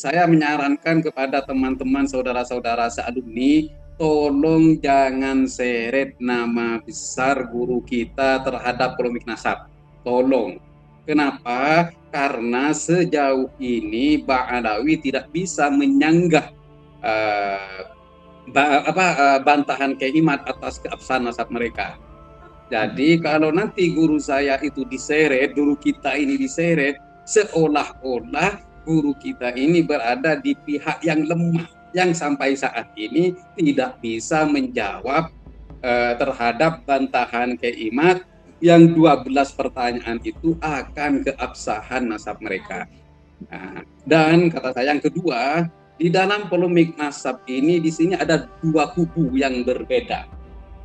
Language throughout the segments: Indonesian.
saya menyarankan kepada teman-teman saudara-saudara sealumni, tolong jangan seret nama besar guru kita terhadap polemik nasab. Tolong. Kenapa? Karena sejauh ini Ba'alawi tidak bisa menyanggah bantahan Kiai atas keabsahan nasab mereka. Jadi kalau nanti guru saya itu diseret, guru kita ini diseret, seolah-olah guru kita ini berada di pihak yang lemah, yang sampai saat ini tidak bisa menjawab terhadap bantahan Kiai yang 12 pertanyaan itu akan keabsahan nasab mereka. Nah, dan kata saya yang kedua, di dalam polemik nasab ini di sini ada dua kubu yang berbeda.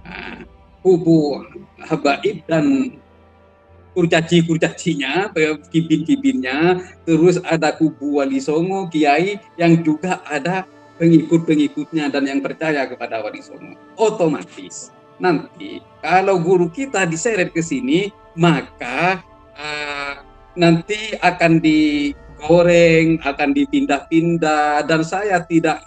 Nah, kubu habaib dan kurcaci-kurcacinya, kibin-kibinnya, terus ada kubu Wali Songo, Kiai yang juga ada pengikut-pengikutnya dan yang percaya kepada Wali Songo. Otomatis nanti kalau guru kita diseret ke sini, maka nanti akan digoreng, akan dipindah-pindah, dan saya tidak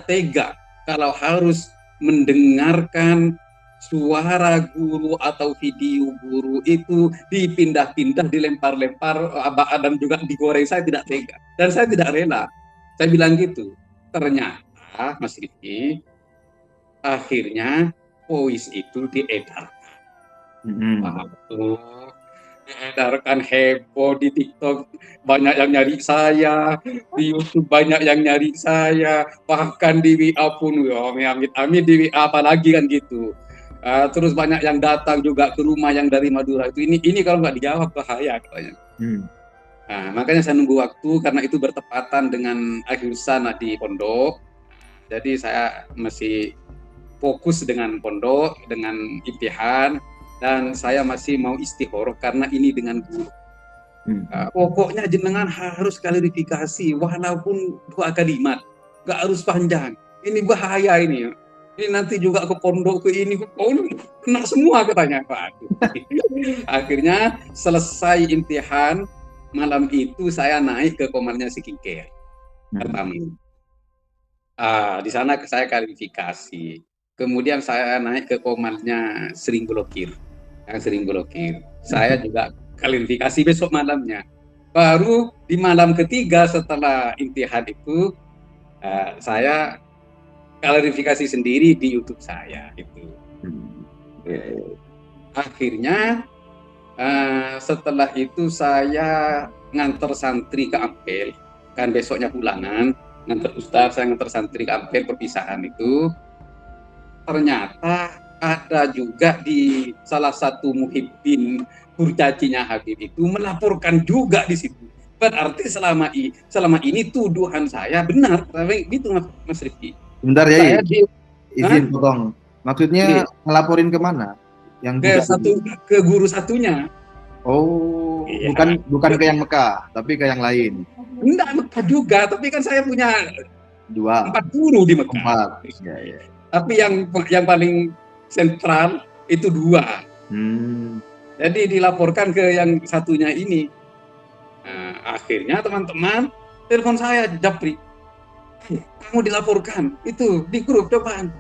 tega kalau harus mendengarkan suara guru atau video guru itu dipindah-pindah, dilempar-lempar, dan juga digoreng. Saya tidak tega dan saya tidak rela. Saya bilang gitu. Ternyata Mas Rifki, akhirnya voice itu diedarkan. Diedarkan heboh di TikTok, banyak yang nyari saya, di YouTube banyak yang nyari saya, bahkan di WA pun, amit-amit di WA apalagi kan gitu. Terus banyak yang datang juga ke rumah yang dari Madura itu. Ini kalau nggak dijawab bahaya katanya. Makanya saya nunggu waktu karena itu bertepatan dengan akhir sana di pondok. Jadi saya masih fokus dengan pondok, dengan imtihan, dan saya masih mau istihoroh karena ini dengan guru. Pokoknya jenengan harus klarifikasi walaupun 2 kalimat, nggak harus panjang. Ini bahaya ini. Ini nanti juga ke pondok ke ini, kena semua katanya Pak. Akhirnya selesai imtihan, malam itu saya naik ke komarnya si Kingker pertama. Di sana saya klarifikasi. Kemudian saya naik ke komarnya Sering Blokir. Yang Sering Blokir. Saya juga klarifikasi besok malamnya. Baru di malam ketiga setelah imtihan itu, saya klarifikasi sendiri di YouTube saya itu. Akhirnya setelah itu saya nganter santri ke Ampel, kan besoknya pulangan, nganter Ustaz, saya nganter santri ke Ampel perpisahan itu. Ternyata ada juga di salah satu muhibbin kurcacinya Habib itu melaporkan juga di situ. Berarti selama ini tuduhan saya benar, tapi itu Mas Rifki. Bentar ya, izin potong. Maksudnya ngelaporin kemana? Ke guru satunya. Oh, iya. bukan ke yang Mekah, tapi ke yang lain. Enggak Mekah juga, tapi kan saya punya 4 guru di Mekah. 4. Ya. Tapi yang paling sentral itu 2. Jadi dilaporkan ke yang satunya ini. Akhirnya teman-teman telepon saya, Japri, kamu dilaporkan itu di grup depan.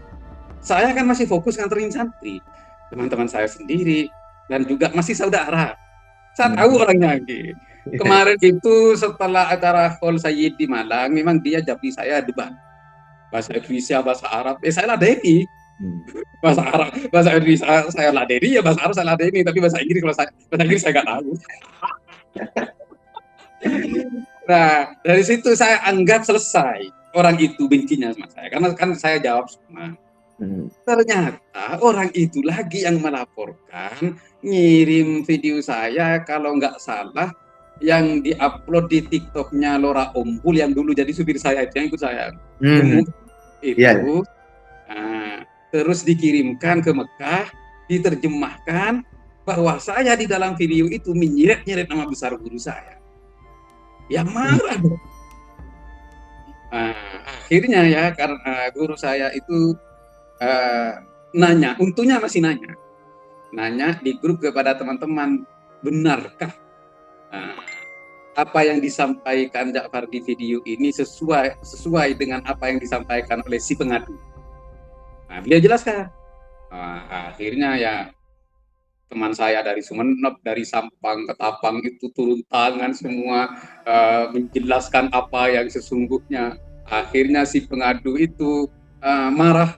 Saya kan masih fokus nganterin santri, teman-teman saya sendiri dan juga masih saudara. Saya tahu orangnya. Kemarin itu setelah acara Khol Sayyid di Malang, memang dia Japri saya debat bahasa Indonesia, bahasa Arab. Saya ladeni. Bahasa Arab, bahasa Indonesia saya ladeni, ya bahasa Arab saya ladeni, tapi bahasa Inggris bahasa Inggris saya nggak tahu. Nah, dari situ saya anggap selesai. Orang itu bencinya sama saya, karena kan saya jawab semua. Ternyata orang itu lagi yang melaporkan, ngirim video saya kalau nggak salah yang diupload di TikToknya Lora Ombul yang dulu jadi supir saya itu, yang ikut saya. Itu, terus dikirimkan ke Mekah, diterjemahkan bahwa saya di dalam video itu menyeret-nyeret nama besar guru saya. Ya marah. Akhirnya ya, karena guru saya itu nanya, untungnya masih nanya di grup kepada teman-teman, benarkah apa yang disampaikan Ja'far di video ini sesuai dengan apa yang disampaikan oleh si pengadu. Nah, dia jelaskan. Nah, akhirnya ya teman saya dari Sumeneb, dari Sampang ke Tapang itu turun tangan semua menjelaskan apa yang sesungguhnya. Akhirnya si pengadu itu marah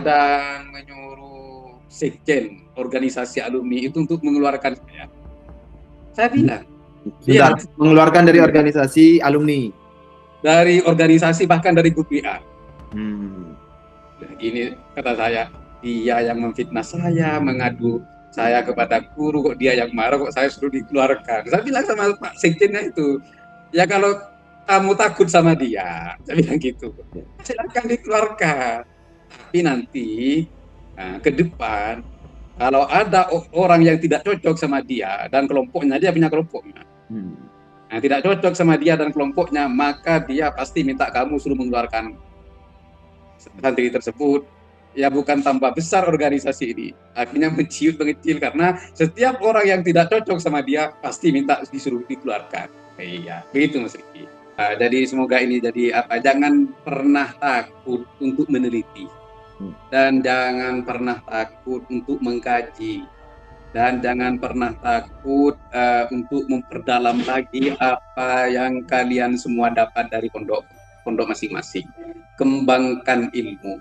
dan menyuruh sekjen organisasi alumni itu untuk mengeluarkan saya. Saya bilang, Sudah mengeluarkan dari organisasi alumni. Dari organisasi, bahkan dari grup WA. Nah, gini kata saya, dia yang memfitnah saya, mengadu saya kepada guru, kok dia yang marah, kok saya suruh dikeluarkan. Saya bilang sama Pak Sekjennya itu, ya kalau kamu takut sama dia, saya bilang gitu, silakan dikeluarkan. Tapi nanti ke depan, kalau ada orang yang tidak cocok sama dia dan kelompoknya, dia punya kelompoknya, tidak cocok sama dia dan kelompoknya, maka dia pasti minta kamu suruh mengeluarkan santri tersebut. Ya bukan tambah besar organisasi ini, akhirnya mengecil karena setiap orang yang tidak cocok sama dia pasti minta disuruh dikeluarkan. Iya, begitu Mas Riki. Jadi semoga ini jadi jangan pernah takut untuk meneliti, dan jangan pernah takut untuk mengkaji, dan jangan pernah takut untuk memperdalam lagi apa yang kalian semua dapat dari pondok masing-masing. Kembangkan ilmu.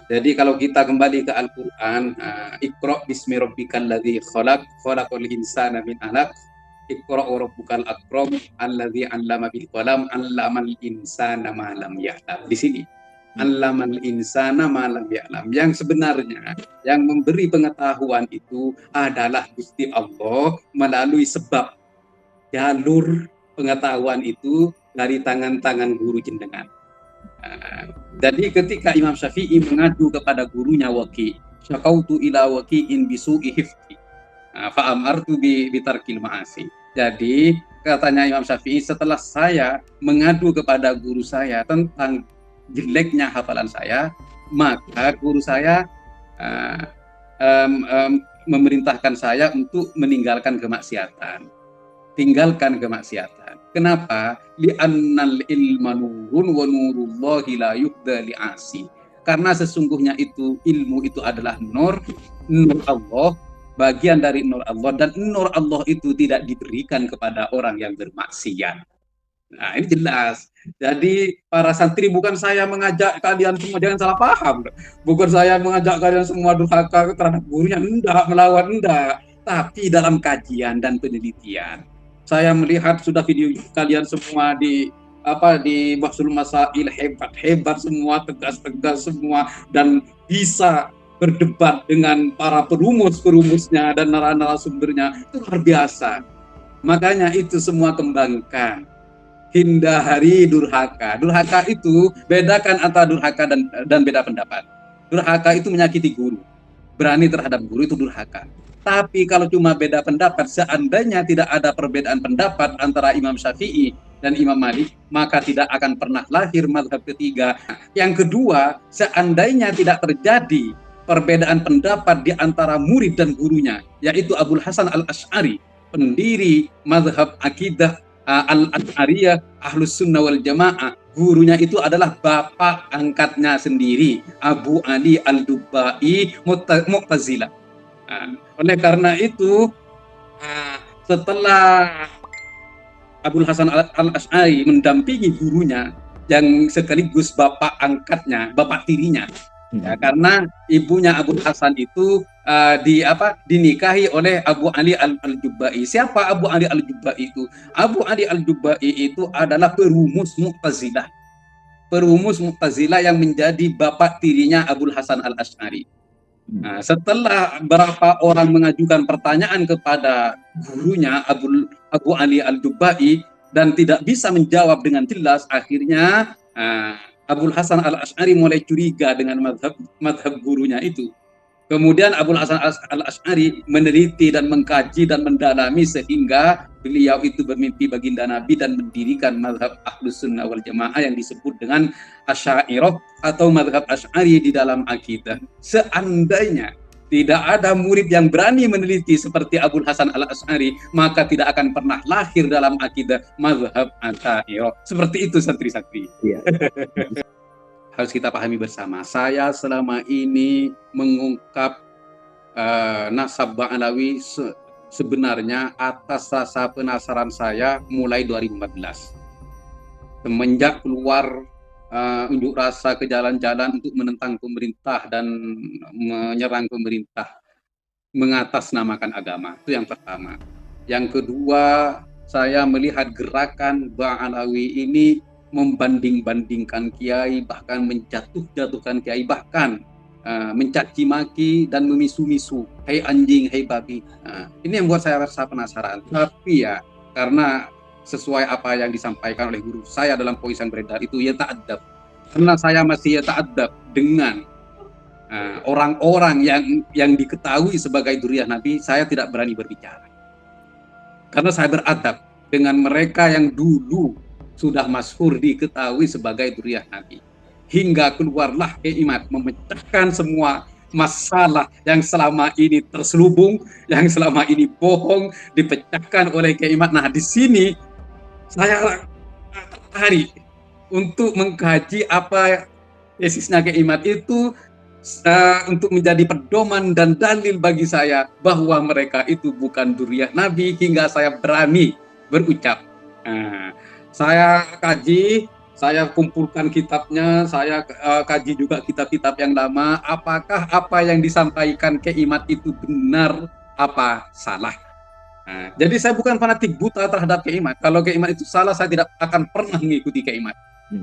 Jadi kalau kita kembali ke Al-Quran, Iqra' bismi rabbikal ladzi khalaq, khalaqal insana min 'alaq, Iqra' wa rabbukal akram, alladzi 'allama bil qalam, 'allamal insana ma lam ya'lam. Di sini 'allamal insana ma lam ya'lam. Yang sebenarnya yang memberi pengetahuan itu adalah Gusti Allah melalui sebab jalur pengetahuan itu dari tangan-tangan guru jenengan. Jadi ketika Imam Syafi'i mengadu kepada gurunya Waqi', syakautu ila waqi'in bisu'i hifzi, fa amartu bi tarkil ma'asi. Jadi katanya Imam Syafi'i, setelah saya mengadu kepada guru saya tentang jeleknya hafalan saya, maka guru saya memerintahkan saya untuk meninggalkan kemaksiatan. Tinggalkan kemaksiatan. Kenapa? Li'annal ilma nurun wa nurullahi la yuhda li'asi. Karena sesungguhnya itu ilmu itu adalah nur Allah, bagian dari nur Allah, dan nur Allah itu tidak diberikan kepada orang yang bermaksiat. Nah, ini jelas. Jadi para santri, bukan saya mengajak kalian semua, jangan salah paham. Bukan saya mengajak kalian semua durhaka terhadap gurunya, enggak, melawan, enggak. Tapi dalam kajian dan penelitian. Saya melihat sudah video kalian semua di Bahsul Masail, hebat semua, tegas semua, dan bisa berdebat dengan para perumusnya dan narasumbernya, itu luar biasa. Makanya itu semua kembangkan. Hindari durhaka. Durhaka itu bedakan antara durhaka dan beda pendapat. Durhaka itu menyakiti guru. Berani terhadap guru itu durhaka. Tapi kalau cuma beda pendapat, seandainya tidak ada perbedaan pendapat antara Imam Syafi'i dan Imam Malik, maka tidak akan pernah lahir mazhab ketiga. Yang kedua, seandainya tidak terjadi perbedaan pendapat di antara murid dan gurunya, yaitu Abul Hasan Al-Asy'ari, pendiri mazhab akidah Al-Asy'ariyah Ahlus Sunnah wal Jamaah, gurunya itu adalah bapak angkatnya sendiri, Abu Ali Al-Dubai Mu'tazilah. Oleh karena itu, setelah Abul Hasan Al-Asy'ari mendampingi gurunya yang sekaligus bapak angkatnya, bapak tirinya, ya, karena ibunya Abul Hasan itu dinikahi oleh Abu Ali Al-Jubai. Siapa Abu Ali Al-Jubai itu? Abu Ali Al-Jubai itu adalah perumus Mu'tazilah. Perumus Mu'tazilah yang menjadi bapak tirinya Abul Hasan Al-Asy'ari. Nah, setelah berapa orang mengajukan pertanyaan kepada gurunya Abu Ali Al-Jubai dan tidak bisa menjawab dengan jelas, akhirnya Abul Hasan Al-Asy'ari mulai curiga dengan madhab gurunya itu. Kemudian Abul Hasan Al-Asy'ari meneliti dan mengkaji dan mendalami sehingga beliau itu bermimpi baginda Nabi dan mendirikan mazhab Ahlus Sunnah wal Jamaah yang disebut dengan Asy'ariyah atau mazhab Asy'ari di dalam akidah. Seandainya tidak ada murid yang berani meneliti seperti Abul Hasan Al-Asy'ari, maka tidak akan pernah lahir dalam akidah mazhab Asy'ariyah. Seperti itu santri-santri. Iya. Harus kita pahami bersama. Saya selama ini mengungkap nasab Ba'alawi sebenarnya atas rasa penasaran saya mulai 2014. Semenjak keluar unjuk rasa ke jalan-jalan untuk menentang pemerintah dan menyerang pemerintah, mengatasnamakan agama. Itu yang pertama. Yang kedua, saya melihat gerakan Ba'alawi ini membanding-bandingkan kiai, bahkan menjatuh-jatuhkan kiai, bahkan mencaci maki dan memisu-misu, hei anjing, hei babi. Ini yang membuat saya rasa penasaran. Tapi ya, karena sesuai apa yang disampaikan oleh guru saya dalam Poisan Beredar itu, ya ta'adab. Karena saya masih ya ta'adab dengan orang-orang yang diketahui sebagai dzurriyyah Nabi, saya tidak berani berbicara. Karena saya beradab dengan mereka yang dulu sudah masyhur diketahui sebagai dzurriyyah Nabi. Hingga keluarlah Kiai memecahkan semua masalah yang selama ini terselubung, yang selama ini bohong, dipecahkan oleh Kiai. Nah, di sini saya tertarik untuk mengkaji apa tesisnya Kiai itu, untuk menjadi pedoman dan dalil bagi saya bahwa mereka itu bukan dzurriyyah Nabi, hingga saya berani berucap. Saya kaji, saya kumpulkan kitabnya, saya kaji juga kitab-kitab yang lama, apakah apa yang disampaikan Kiai itu benar apa salah. Jadi saya bukan fanatik buta terhadap Kiai. Kalau Kiai itu salah, saya tidak akan pernah mengikuti Kiai.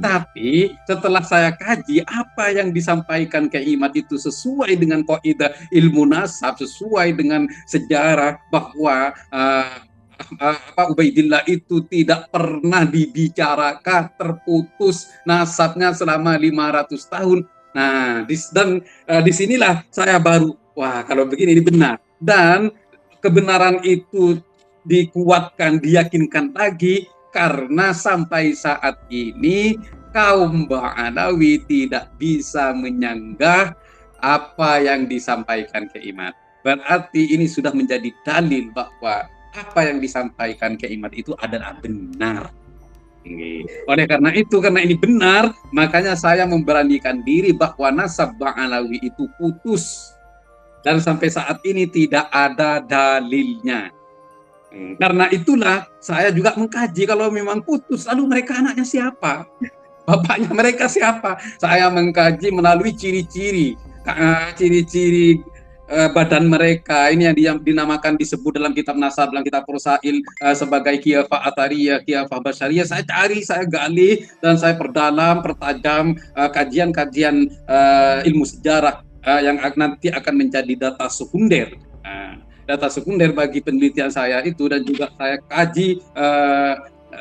Tapi setelah saya kaji apa yang disampaikan Kiai itu sesuai dengan kaidah ilmu nasab, sesuai dengan sejarah bahwa Ubaidillah itu tidak pernah dibicarakan, terputus nasabnya selama 500 tahun. Nah, disinilah saya baru, wah kalau begini ini benar. Dan kebenaran itu dikuatkan, diyakinkan lagi, karena sampai saat ini kaum Ba'alawi tidak bisa menyanggah apa yang disampaikan Kiai. Berarti ini sudah menjadi dalil bahwa apa yang disampaikan Kiai itu adalah benar. Oleh karena itu, karena ini benar, makanya saya memberanikan diri bahwa nasab Ba'alawi itu putus. Dan sampai saat ini tidak ada dalilnya. Karena itulah saya juga mengkaji, kalau memang putus, lalu mereka anaknya siapa? Bapaknya mereka siapa? Saya mengkaji melalui ciri-ciri badan mereka, ini yang dinamakan, disebut dalam kitab nasab, dalam kitab Rosail sebagai Khilafah Athariyah, Khilafah Basyariyah. Saya cari, saya gali, dan saya perdalam, pertajam kajian-kajian ilmu sejarah yang nanti akan menjadi data sekunder. Data sekunder bagi penelitian saya itu, dan juga saya kaji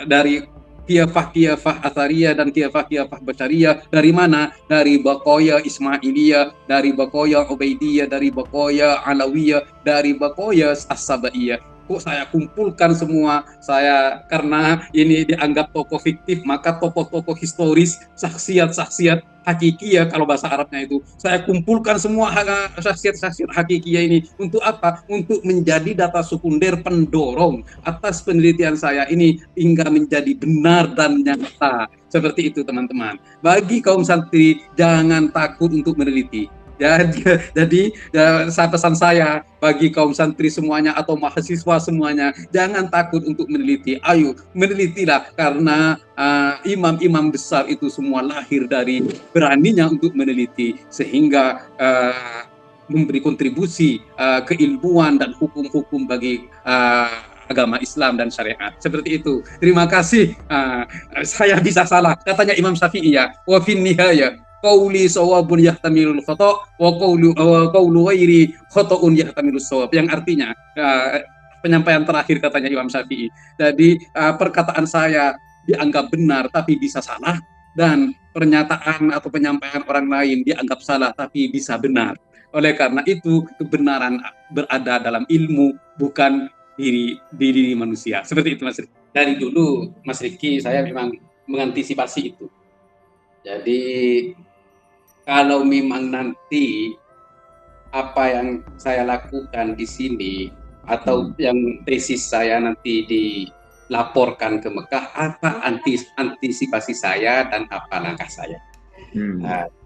dari Khilafah Athariyah dan Khilafah Basyariyah. Dari mana? Dari Baqaya Ismailiyah, dari Baqaya Ubaidiyah, dari Baqaya Alawiyah, dari Baqaya As-Sabaiyah. Kok saya kumpulkan semua? Saya, karena ini dianggap tokoh fiktif, maka tokoh-tokoh historis, saksiat-saksiat hakikiyah kalau bahasa Arabnya itu, saya kumpulkan semua saksiat-saksiat hakikiyah ini. Untuk apa? Untuk menjadi data sekunder pendorong atas penelitian saya ini hingga menjadi benar dan nyata. Seperti itu teman-teman. Bagi kaum santri, jangan takut untuk meneliti. Jadi pesan saya bagi kaum santri semuanya atau mahasiswa semuanya, jangan takut untuk meneliti. Ayo menelitilah, karena imam-imam besar itu semua lahir dari beraninya untuk meneliti, sehingga memberi kontribusi keilmuan dan hukum-hukum bagi agama Islam dan syariat. Seperti itu. Terima kasih. Saya bisa salah. Katanya Imam Syafi'i, ya, wa fin nihaya qauli shawabun yahtamilul khata' wa qaulu ghairi khata'un yahtamilus shawab. Yang artinya penyampaian terakhir katanya Imam Syafi'i. Jadi perkataan saya dianggap benar tapi bisa salah, dan pernyataan atau penyampaian orang lain dianggap salah tapi bisa benar. Oleh karena itu, kebenaran berada dalam ilmu, bukan diri manusia. Seperti itu Mas Riki. Dari dulu Mas Riki, saya memang mengantisipasi itu. Jadi kalau memang nanti apa yang saya lakukan di sini atau yang tesis saya nanti dilaporkan ke Mekah, apa antisipasi saya dan apa langkah saya.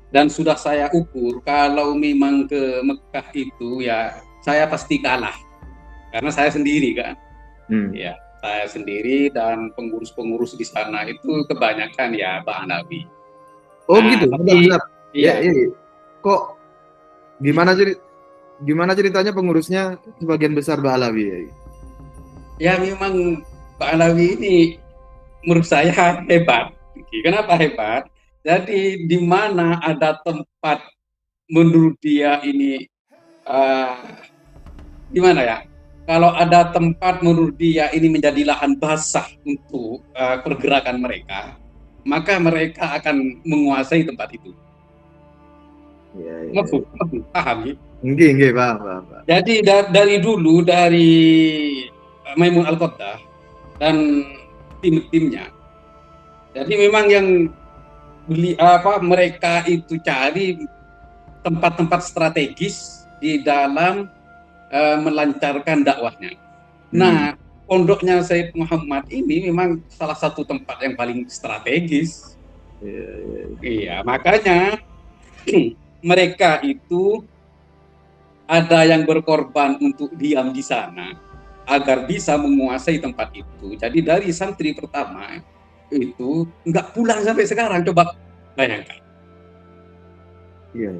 Dan sudah saya ukur kalau memang ke Mekah itu ya saya pasti kalah karena saya sendiri kan. Ya, saya sendiri dan pengurus-pengurus di sana itu kebanyakan ya Ba'alawi. Oh gitu, bentar. Iya. Ya. Kok gimana ceritanya pengurusnya sebagian besar Ba'alawi ya? Ya memang Ba'alawi ini menurut saya hebat. Kenapa hebat? Jadi di mana ada tempat menurut dia ini gimana ya? Kalau ada tempat menurut dia ini menjadi lahan basah untuk pergerakan mereka, maka mereka akan menguasai tempat itu. Iya. Paham ya? Enggak, paham. Jadi dari dulu dari Maimun Al-Qaddah dan tim-timnya. Jadi memang yang mereka itu cari tempat-tempat strategis di dalam melancarkan dakwahnya. Nah, pondoknya Sayyid Muhammad ini memang salah satu tempat yang paling strategis. Iya, makanya mereka itu ada yang berkorban untuk diam di sana agar bisa menguasai tempat itu. Jadi dari santri pertama itu nggak pulang sampai sekarang. Coba bayangkan.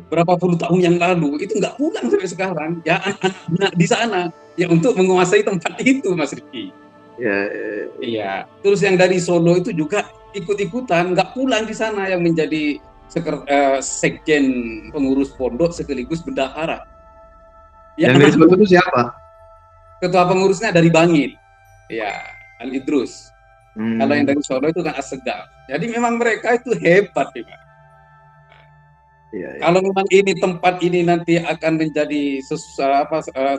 Berapa puluh tahun yang lalu itu nggak pulang sampai sekarang. Ya anak-anak di sana ya untuk menguasai tempat itu, Mas Riki. Iya. Terus yang dari Solo itu juga ikut-ikutan nggak pulang di sana yang menjadi sekjen pengurus pondok sekaligus bendahara. Ya, yang dari Solo itu siapa? Ketua pengurusnya dari Bangil. Ya, Al Idrus. Kalau yang dari Solo itu kan Assegaf. Jadi memang mereka itu hebat, Pak. Kalau memang ini tempat ini nanti akan menjadi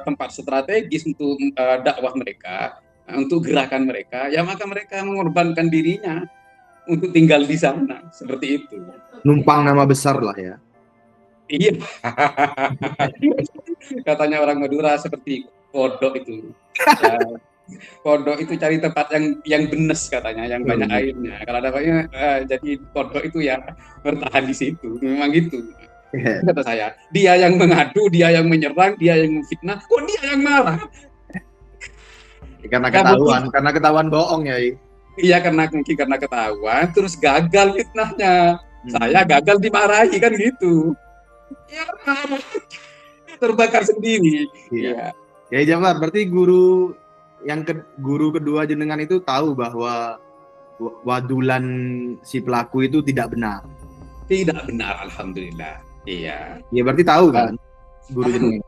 tempat strategis untuk dakwah mereka, untuk gerakan mereka, ya maka mereka mengorbankan dirinya untuk tinggal di sana, seperti itu. Numpang nama besar lah ya. Iya. Katanya orang Madura seperti kodok itu. Ya, kodok itu cari tempat yang benes katanya, yang banyak airnya. Kalau ada banyak, jadi kodok itu ya bertahan di situ. Memang gitu. Kata saya, dia yang mengadu, dia yang menyerang, dia yang memfitnah, kok dia yang marah? Karena ketahuan bohong ya. Iya, karena ketahuan, terus gagal fitnahnya. Saya gagal dimarahi kan gitu. Ya, terbakar sendiri. Iya. Ya Jafar, berarti guru kedua jenengan itu tahu bahwa wadulan si pelaku itu tidak benar. Tidak benar, alhamdulillah. Iya. Ya berarti tahu kan guru jenengan.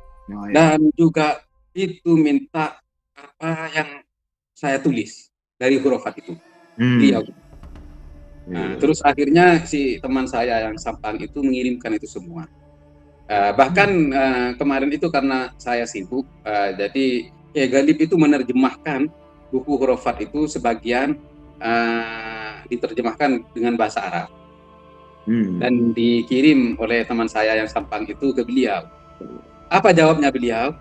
Dan juga itu minta apa yang saya tulis dari hurufat itu. Beliau. Nah, terus akhirnya si teman saya yang Sampang itu mengirimkan itu semua. Bahkan kemarin itu karena saya sibuk, jadi Galib itu menerjemahkan buku hurufat itu sebagian diterjemahkan dengan bahasa Arab. Dan dikirim oleh teman saya yang Sampang itu ke beliau. Apa jawabnya beliau?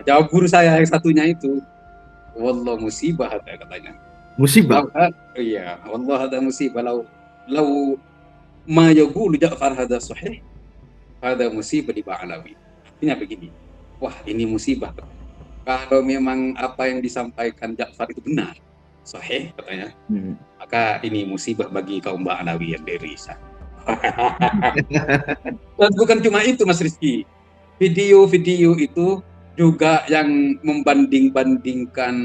Jawab guru saya yang satunya itu, wallah musibah katanya. Musibah? Iya, wallah ada musibah. Lau ma yaqulu Ja'far hadza sahih, hadza musibah di Ba'alawi. Artinya begini, wah ini musibah. Kalau memang apa yang disampaikan Ja'far itu benar, sahih katanya, maka ini musibah bagi kaum Ba'alawi yang dari sana. Dan bukan cuma itu, Mas Rizky. Video-video itu juga yang membanding-bandingkan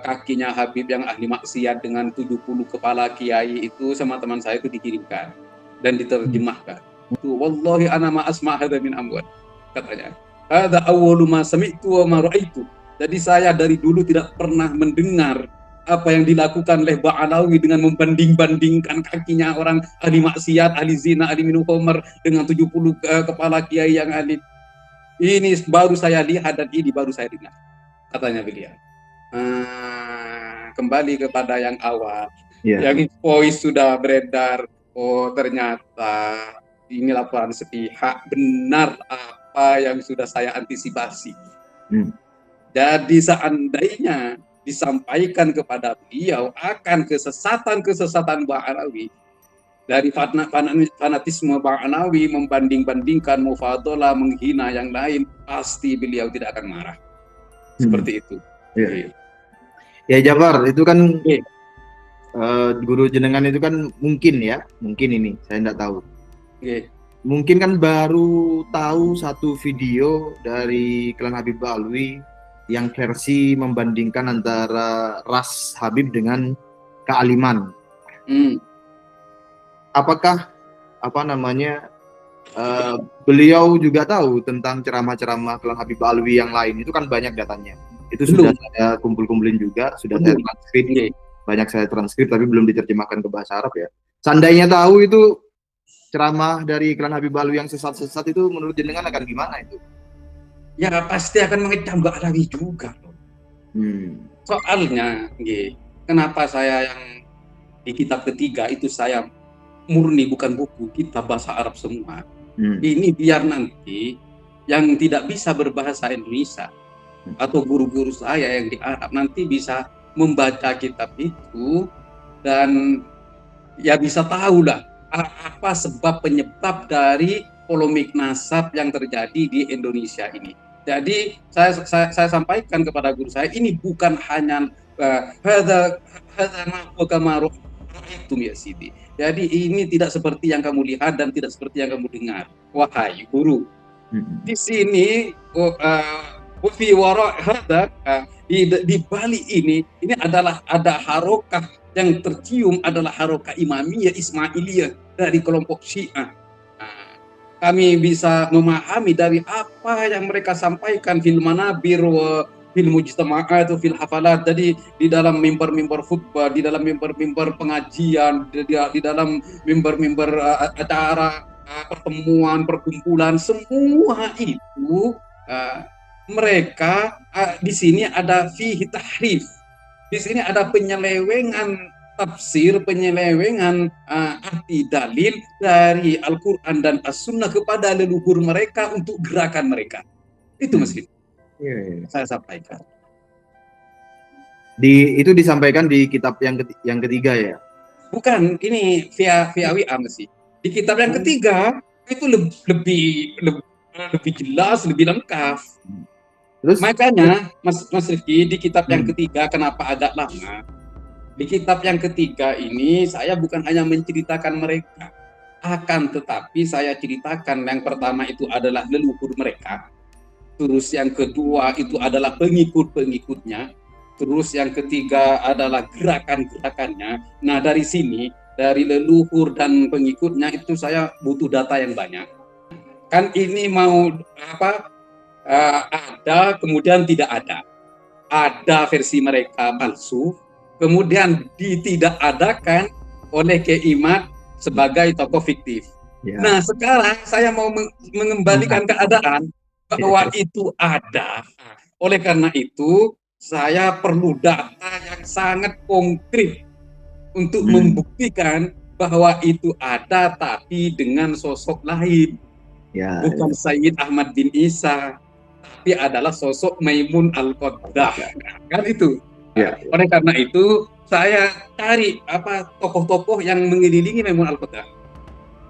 kakinya Habib yang ahli maksiat dengan 70 kepala kiai itu sama teman saya itu dikirimkan dan diterjemahkan. Itu wallahi ana ma asma' hadza min amwat katanya. Hadza awwalu ma sami'tu wa ma ra'aitu. Jadi saya dari dulu tidak pernah mendengar apa yang dilakukan oleh Ba'alawi dengan membanding-bandingkan kakinya orang ahli maksiat, ahli zina, ahli minum khamr dengan 70 kepala kiai yang ahli. Ini baru saya lihat dan ini baru saya dengar, katanya beliau. Kembali kepada yang awal, yang voice sudah beredar. Oh ternyata ini laporan sepihak, benar apa yang sudah saya antisipasi. Hmm. Jadi seandainya disampaikan kepada beliau akan kesesatan-kesesatan Ba'alawi, dari fanatisme Ba'alawi membanding-bandingkan, mufadalah, menghina yang lain, pasti beliau tidak akan marah. Seperti itu. Ya. Ya Jafar, itu kan Oke. guru jenengan itu kan mungkin ini saya tidak tahu. Oke. Mungkin kan baru tahu satu video dari klan Habib Ba'alwi yang versi membandingkan antara ras Habib dengan kealiman. Apakah beliau juga tahu tentang ceramah-ceramah klan Habib Ba'alwi yang lain? Itu kan banyak datanya. Itu sudah saya kumpul-kumpulin juga, sudah saya transkrip. Banyak saya transkrip tapi belum diterjemahkan ke bahasa Arab ya. Seandainya tahu itu ceramah dari klan Habib Ba'alwi yang sesat-sesat itu menurut jenengan akan gimana itu? Ya pasti akan mengecam Ba'alawi juga. Soalnya, kenapa saya yang di kitab ketiga itu saya murni bukan buku, kitab bahasa Arab semua. Ini biar nanti yang tidak bisa berbahasa Indonesia atau guru-guru saya yang di Arab nanti bisa membaca kitab itu dan ya bisa tahu lah apa sebab penyebab dari polemik nasab yang terjadi di Indonesia ini. Jadi saya sampaikan kepada guru saya, ini bukan hanya hadza itu ya Siti. Jadi ini tidak seperti yang kamu lihat dan tidak seperti yang kamu dengar. Wahai guru, di sini di balik ini adalah ada harokah yang tercium, adalah harokah Imamiyah Ismailiyah dari kelompok Syiah. Kami bisa memahami dari apa yang mereka sampaikan fil manabir fil mujtama'at atau fil hafalat. Jadi di dalam mimbar-mimbar khutbah, di dalam mimbar-mimbar pengajian, di dalam mimbar-mimbar acara pertemuan, perkumpulan, semua itu mereka di sini ada fihi tahrif. Di sini ada penyelewengan tafsir, penyelewengan arti dalil dari Al-Quran dan As-Sunnah kepada leluhur mereka untuk gerakan mereka. Itu mesti saya sampaikan. Itu disampaikan di kitab yang ketiga ya? Bukan, ini via WA mesti. Di kitab yang ketiga itu lebih jelas, lebih lengkap. Terus makanya Mas Rifki, di kitab yang ketiga kenapa agak lama? Di kitab yang ketiga ini saya bukan hanya menceritakan mereka, akan tetapi saya ceritakan yang pertama itu adalah leluhur mereka, terus yang kedua itu adalah pengikut-pengikutnya, terus yang ketiga adalah gerakan-gerakannya. Nah dari sini, dari leluhur dan pengikutnya itu saya butuh data yang banyak. Kan ini mau ada kemudian tidak ada versi mereka palsu, kemudian tidak adakan oleh Kiai Imad sebagai tokoh fiktif. Nah sekarang saya mau mengembalikan keadaan bahwa itu ada. Oleh karena itu saya perlu data yang sangat konkret untuk membuktikan bahwa itu ada tapi dengan sosok lain, bukan Sayyid Ahmad bin Isa, tapi adalah sosok Maimun Al-Qaddah, kan itu. Oleh karena itu saya cari tokoh-tokoh yang mengelilingi Maimun Al-Qaddah,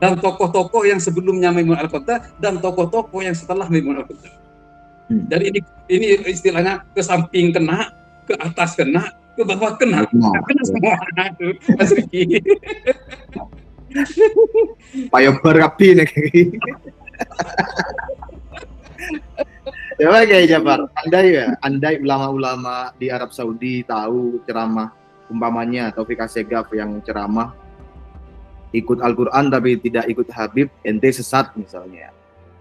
dan tokoh-tokoh yang sebelumnya Maimun Al-Qaddah, dan tokoh-tokoh yang setelah Maimun Al-Qaddah. Jadi ini istilahnya ke samping kena, ke atas kena, ke bawah kena semua. Mas Riki. Payo berapi nih. Ya kayak Jafar, andai ulama-ulama di Arab Saudi tahu ceramah umpamanya Taufik Assegaf yang ceramah ikut Al-Quran tapi tidak ikut Habib, ente sesat misalnya.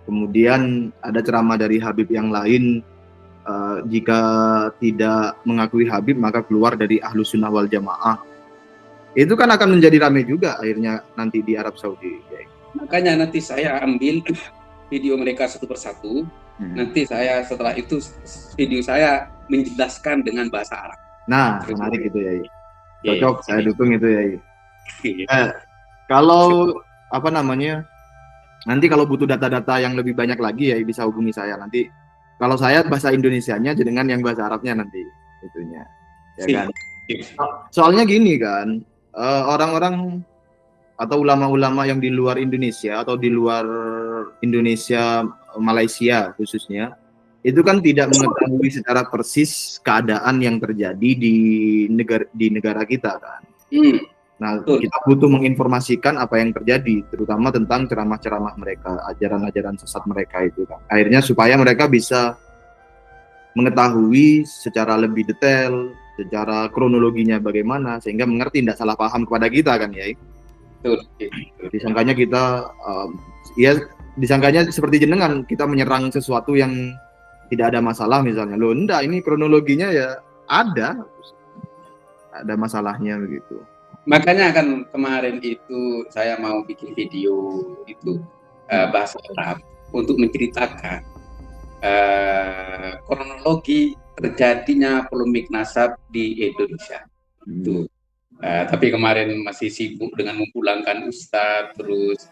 Kemudian ada ceramah dari Habib yang lain, jika tidak mengakui Habib maka keluar dari Ahlus Sunnah wal Jamaah. Itu kan akan menjadi ramai juga akhirnya nanti di Arab Saudi. Makanya nanti saya ambil video mereka satu persatu. Nanti saya setelah itu video saya menjelaskan dengan bahasa Arab. Nah, menarik itu ya. Cocok, saya dukung itu ya. Kalau Nanti kalau butuh data-data yang lebih banyak lagi ya bisa hubungi saya. Nanti kalau saya bahasa Indonesianya dengan yang bahasa Arabnya nanti itunya. Ya Sip. kan? Sip. Soalnya gini kan, orang-orang atau ulama-ulama yang di luar Indonesia atau di luar Indonesia, Malaysia khususnya, itu kan tidak mengetahui secara persis keadaan yang terjadi di negara kita kan. Hmm, Nah, betul. kita butuh menginformasikan apa yang terjadi, terutama tentang ceramah-ceramah mereka, ajaran-ajaran sesat mereka itu kan. Akhirnya supaya mereka bisa mengetahui secara lebih detail, secara kronologinya bagaimana, sehingga mengerti, tidak salah paham kepada kita kan ya. Betul. Betul. Disangkanya kita, ya disangkanya seperti jenengan, kita menyerang sesuatu yang tidak ada masalah misalnya. Loh, enggak, ini kronologinya ya ada masalahnya begitu. Makanya kan kemarin itu saya mau bikin video itu bahasa Arab untuk menceritakan kronologi terjadinya polemik nasab di Indonesia. Itu. Tapi kemarin masih sibuk dengan memulangkan Ustadz, terus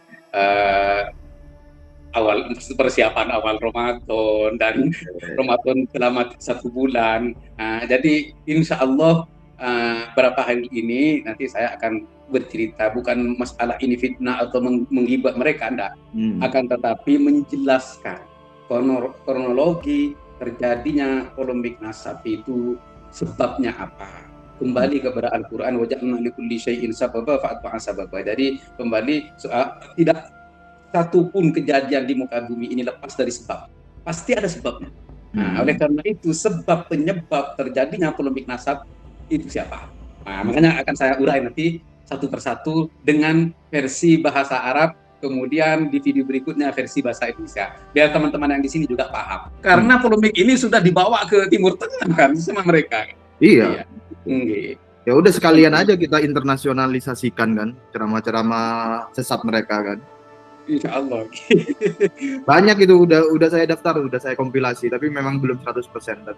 awal persiapan awal Ramadan dan Ramadan selama 1 bulan. Jadi insya Allah berapa hari ini nanti saya akan bercerita, bukan masalah ini fitnah atau menggibah mereka, enggak. Akan tetapi menjelaskan kronologi terjadinya polemik nasab itu sebabnya apa. Kembali kepada Al-Quran, waja'alna likulli syai'in sababa fa'atba'a sababa. Jadi kembali tidak satu pun kejadian di muka bumi ini lepas dari sebab. Pasti ada sebabnya. Nah, oleh karena itu sebab penyebab terjadinya polemik nasab itu siapa? Nah, makanya akan saya urai nanti satu persatu dengan versi bahasa Arab, kemudian di video berikutnya versi bahasa Indonesia. Biar teman-teman yang di sini juga paham. Karena polemik ini sudah dibawa ke Timur Tengah kan sama mereka. Iya. Ya udah sekalian Iya. aja kita internasionalisasikan kan ceramah-ceramah sesat mereka kan. Insya Allah. Banyak itu udah saya daftar, udah saya kompilasi, tapi memang belum 100%.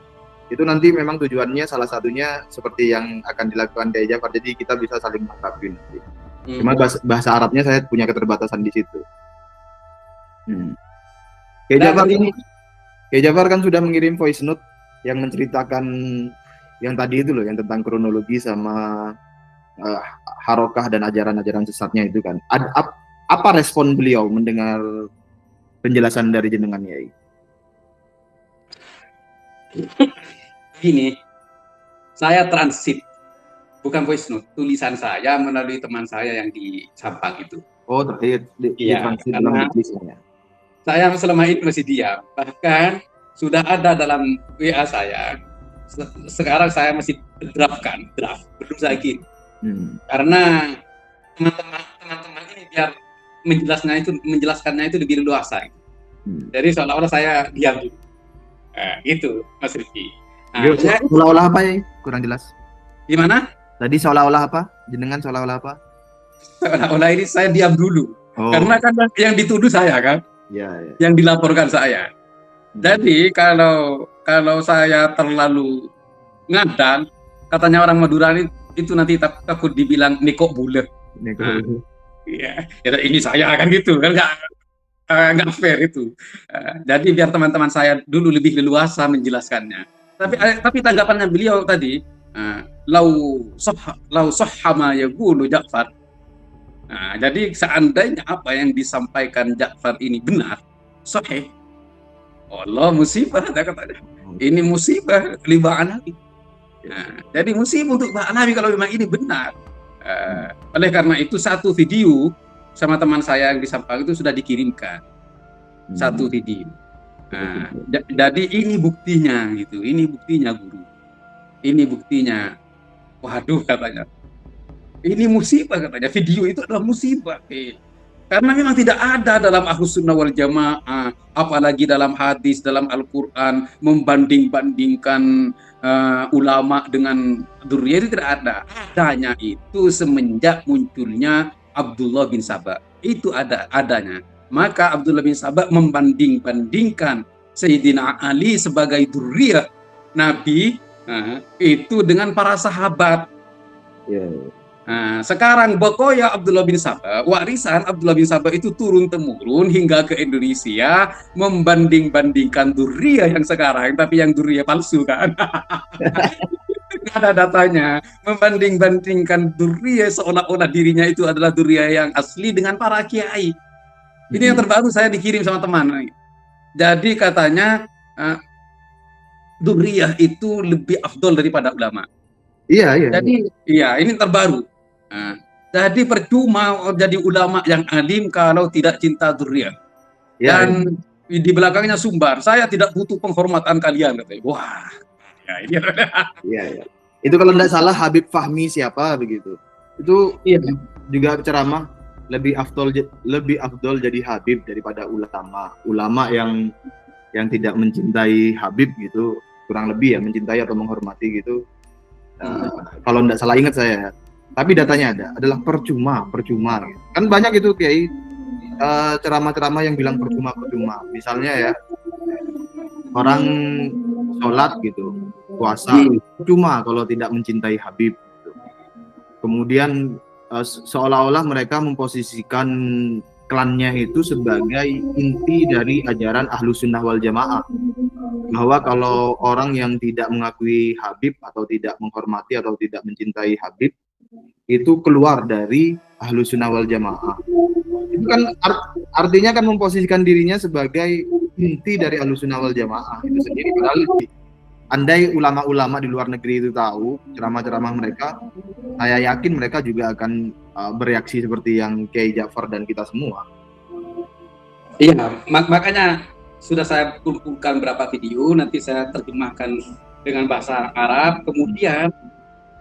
Itu nanti memang tujuannya salah satunya seperti yang akan dilakukan Kiai Jafar, jadi kita bisa saling melengkapi nanti. Cuma bahasa Arabnya saya punya keterbatasan di situ. Kiai Jafar kan sudah mengirim voice note yang menceritakan yang tadi itu loh, yang tentang kronologi sama harokah dan ajaran-ajaran sesatnya itu kan. Apa respon beliau mendengar penjelasan dari jenengan Yai? Gini, saya transit, bukan voice note, tulisan saya melalui teman saya yang di Sampang itu. Oh, terkait di transit dalam tulisannya. Saya selama ini masih diam, bahkan sudah ada dalam WA saya. Sekarang saya masih draft, belum saya kirim. Karena teman-teman ini biar menjelaskannya itu lebih leluasa. Jadi seolah-olah saya diam dulu. Gitu, Mas Rifki. Seolah-olah apa ya? Kurang jelas. Gimana? Tadi seolah-olah apa? Jenengan seolah-olah apa? Seolah-olah ini saya diam dulu. Karena kan yang dituduh saya kan, yang dilaporkan saya. Jadi kalau saya terlalu ngadang, katanya orang Madura itu nanti takut dibilang nikok bulet. Iya, ini saya kan gitu kan, nggak fair itu. Jadi biar teman-teman saya dulu lebih leluasa menjelaskannya. Tapi tanggapannya beliau tadi, lau sahha ma yaqulu Ja'far. Jadi seandainya apa yang disampaikan Ja'far ini benar, sahih. Allah musibah, katanya. Ini musibah li ba'alawi. Jadi musibah untuk ba'alawi kalau memang ini benar. Oleh karena itu satu video sama teman saya yang di Sampang itu sudah dikirimkan. Satu video. Jadi ini buktinya gitu. Ini buktinya guru. Ini buktinya. Waduh, katanya. Ini musibah, katanya. Video itu adalah musibah. Karena memang tidak ada dalam Ahlus Sunnah wal Jamaah, apalagi dalam hadis, dalam Al-Quran, membanding-bandingkan ulama dengan dzurriyyah, itu tidak ada. Adanya itu semenjak munculnya Abdullah bin Saba. Itu adanya. Maka Abdullah bin Saba membanding-bandingkan Sayyidina Ali sebagai dzurriyyah Nabi itu dengan para sahabat. Nah, sekarang Bokoya Abdullah bin Sabah, warisan Abdullah bin Sabah itu turun-temurun hingga ke Indonesia, membanding-bandingkan Duriyah yang sekarang, tapi yang Duriyah palsu kan. Nggak ada datanya. Membanding-bandingkan Duriyah seolah-olah dirinya itu adalah Duriyah yang asli dengan para kiai. Ini yang terbaru saya dikirim sama teman. Jadi katanya Duriyah itu lebih afdol daripada ulama. Iya, iya. Jadi iya, ini terbaru. Nah, jadi percuma jadi ulama yang alim kalau tidak cinta Duriyah. Iya, iya. Dan di belakangnya sumbar, saya tidak butuh penghormatan kalian katanya. Wah, ya ini. Iya, iya. Itu kalau tidak salah Habib Fahmi siapa begitu. Itu Iya. juga ceramah lebih afdol jadi Habib daripada ulama. Ulama yang tidak mencintai Habib gitu, kurang lebih ya mencintai atau menghormati gitu. Kalau tidak salah ingat saya. Tapi datanya adalah percuma. Gitu. Kan banyak itu kiai ceramah-ceramah yang bilang percuma. Misalnya ya, orang sholat gitu, puasa, cuma kalau tidak mencintai Habib. Gitu. Kemudian seolah-olah mereka memposisikan klannya itu sebagai inti dari ajaran Ahlus Sunnah wal Jamaah. Bahwa kalau orang yang tidak mengakui Habib atau tidak menghormati atau tidak mencintai Habib, itu keluar dari Ahlus Sunnah wal Jamaah. Itu kan artinya kan memposisikan dirinya sebagai inti dari Ahlus Sunnah wal Jamaah itu sendiri. Padahal andai ulama-ulama di luar negeri itu tahu ceramah-ceramah mereka, saya yakin mereka juga akan bereaksi seperti yang Kiai Ja'far dan kita semua. Iya, makanya sudah saya kumpulkan beberapa video, nanti saya terjemahkan dengan bahasa Arab, kemudian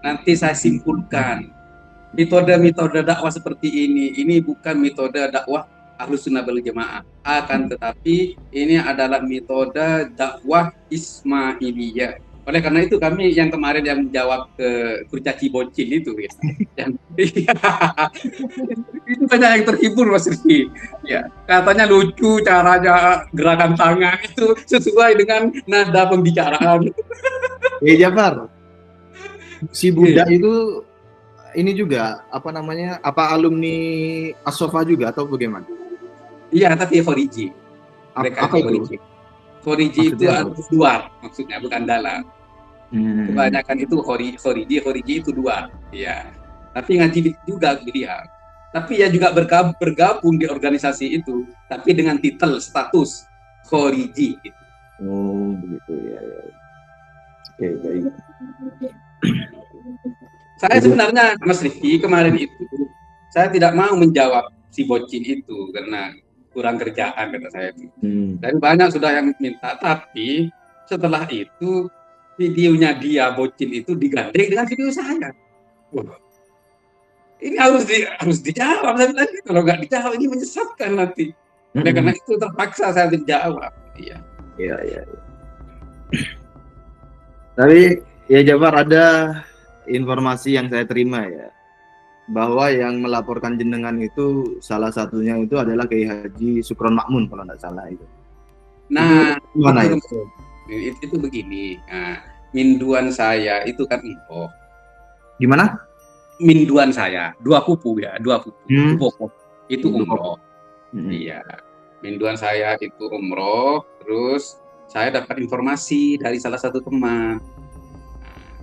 nanti saya simpulkan metode dakwah seperti ini bukan metode dakwah Ahlus Sunnah wal Jamaah, akan tetapi ini adalah metode dakwah Ismailiyah. Oleh karena itu kami yang kemarin yang menjawab ke kurcaci bocil itu ya. Itu banyak yang terhibur Mas Rizky. Ya, katanya lucu caranya gerakan tangan itu sesuai dengan nada pembicaraan. Ja'far, si budak itu ini juga apa namanya? Apa alumni As-Sofa juga atau bagaimana? Iya, tapi Khoriji. Mereka apa Khoriji. Khoriji itu luar maksudnya, bukan dalam. Kebanyakan itu Khoriji itu dua. Ya. Tapi ngaji juga beliau. Tapi ya juga bergabung di organisasi itu, tapi dengan titel status Khoriji. Gitu. Oh, begitu ya. Oke, baik. Saya sebenarnya Mas Rifki kemarin itu saya tidak mau menjawab si bocil itu karena kurang kerjaan kata saya itu. Dan banyak sudah yang minta, tapi setelah itu videonya dia bocil itu digandeng dengan video saya. Ini harus dijawab. Saya bilang, kalau nggak dijawab ini menyesatkan nanti. Karena itu terpaksa saya dijawab. Iya. Tapi ya Ja'far, ada informasi yang saya terima ya, bahwa yang melaporkan jenengan itu salah satunya itu adalah Kiai Haji Sukron Makmun kalau tidak salah itu. Nah, gimana itu begini. Nah, minduan saya itu kan umroh. Gimana? Minduan saya, dua pupu. Itu umroh. Iya. Minduan saya itu umroh, terus saya dapat informasi dari salah satu teman.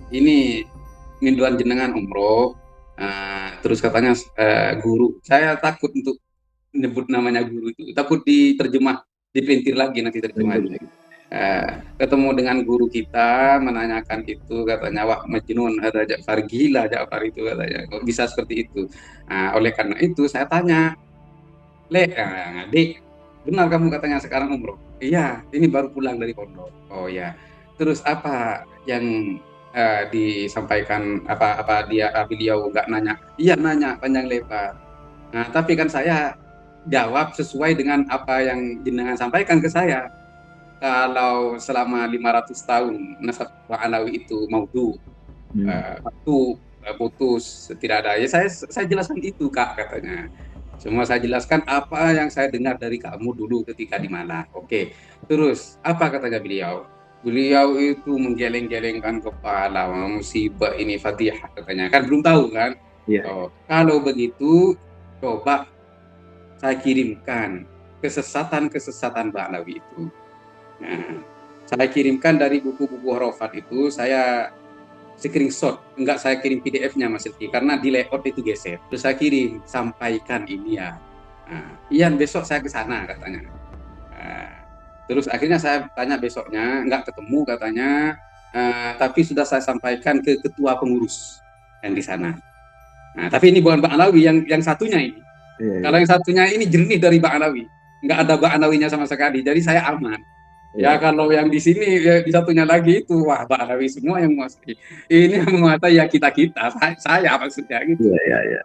Ini minduan jenengan umroh, terus katanya guru. Saya takut untuk menyebut namanya guru itu, takut dipelintir lagi nanti terjemahannya. Ketemu dengan guru kita menanyakan itu, katanya wah Majnun ada Ja'far, gila Ja'far itu katanya, kok bisa seperti itu. Oleh karena itu saya tanya, Adik, benar kamu katanya sekarang umroh? Iya, ini baru pulang dari pondok. Oh ya, terus apa yang disampaikan, apa beliau nggak nanya? Iya nanya panjang lebar. Nah tapi kan saya jawab sesuai dengan apa yang jenengan sampaikan ke saya. Kalau selama 500 tahun nasab Alawi itu maudhu, putus, tidak ada. Ya saya jelaskan itu Kak katanya. Semua saya jelaskan apa yang saya dengar dari kamu dulu ketika di mana. Oke. Terus apa katanya beliau? Beliau itu menggeleng-gelengkan kepala, musibah ini Fatihah katanya. Kan belum tahu kan? Iya. Oh, kalau begitu, coba saya kirimkan kesesatan-kesesatan Ba'alawi itu. Nah, saya kirimkan dari buku-buku hurufat itu, saya screenshot, enggak saya kirim PDF-nya Mas Rizky, karena di layout itu geser. Terus saya kirim, sampaikan ini ya. Nah, Ian besok saya ke sana katanya. Nah, terus akhirnya saya tanya besoknya, enggak ketemu katanya, tapi sudah saya sampaikan ke ketua pengurus yang di sana. Nah, tapi ini bukan Ba'alawi, yang satunya ini. Iya, Kalau iya. yang satunya ini jernih dari Ba'alawi, enggak ada Ba'alawinya sama sekali, jadi saya aman. Ya Iya. kalau yang di sini ya, di satunya lagi itu wah Ba'alawi semua yang menguasai. Ini yang menguasai ya kita saya maksudnya gitu. Iya, iya, iya.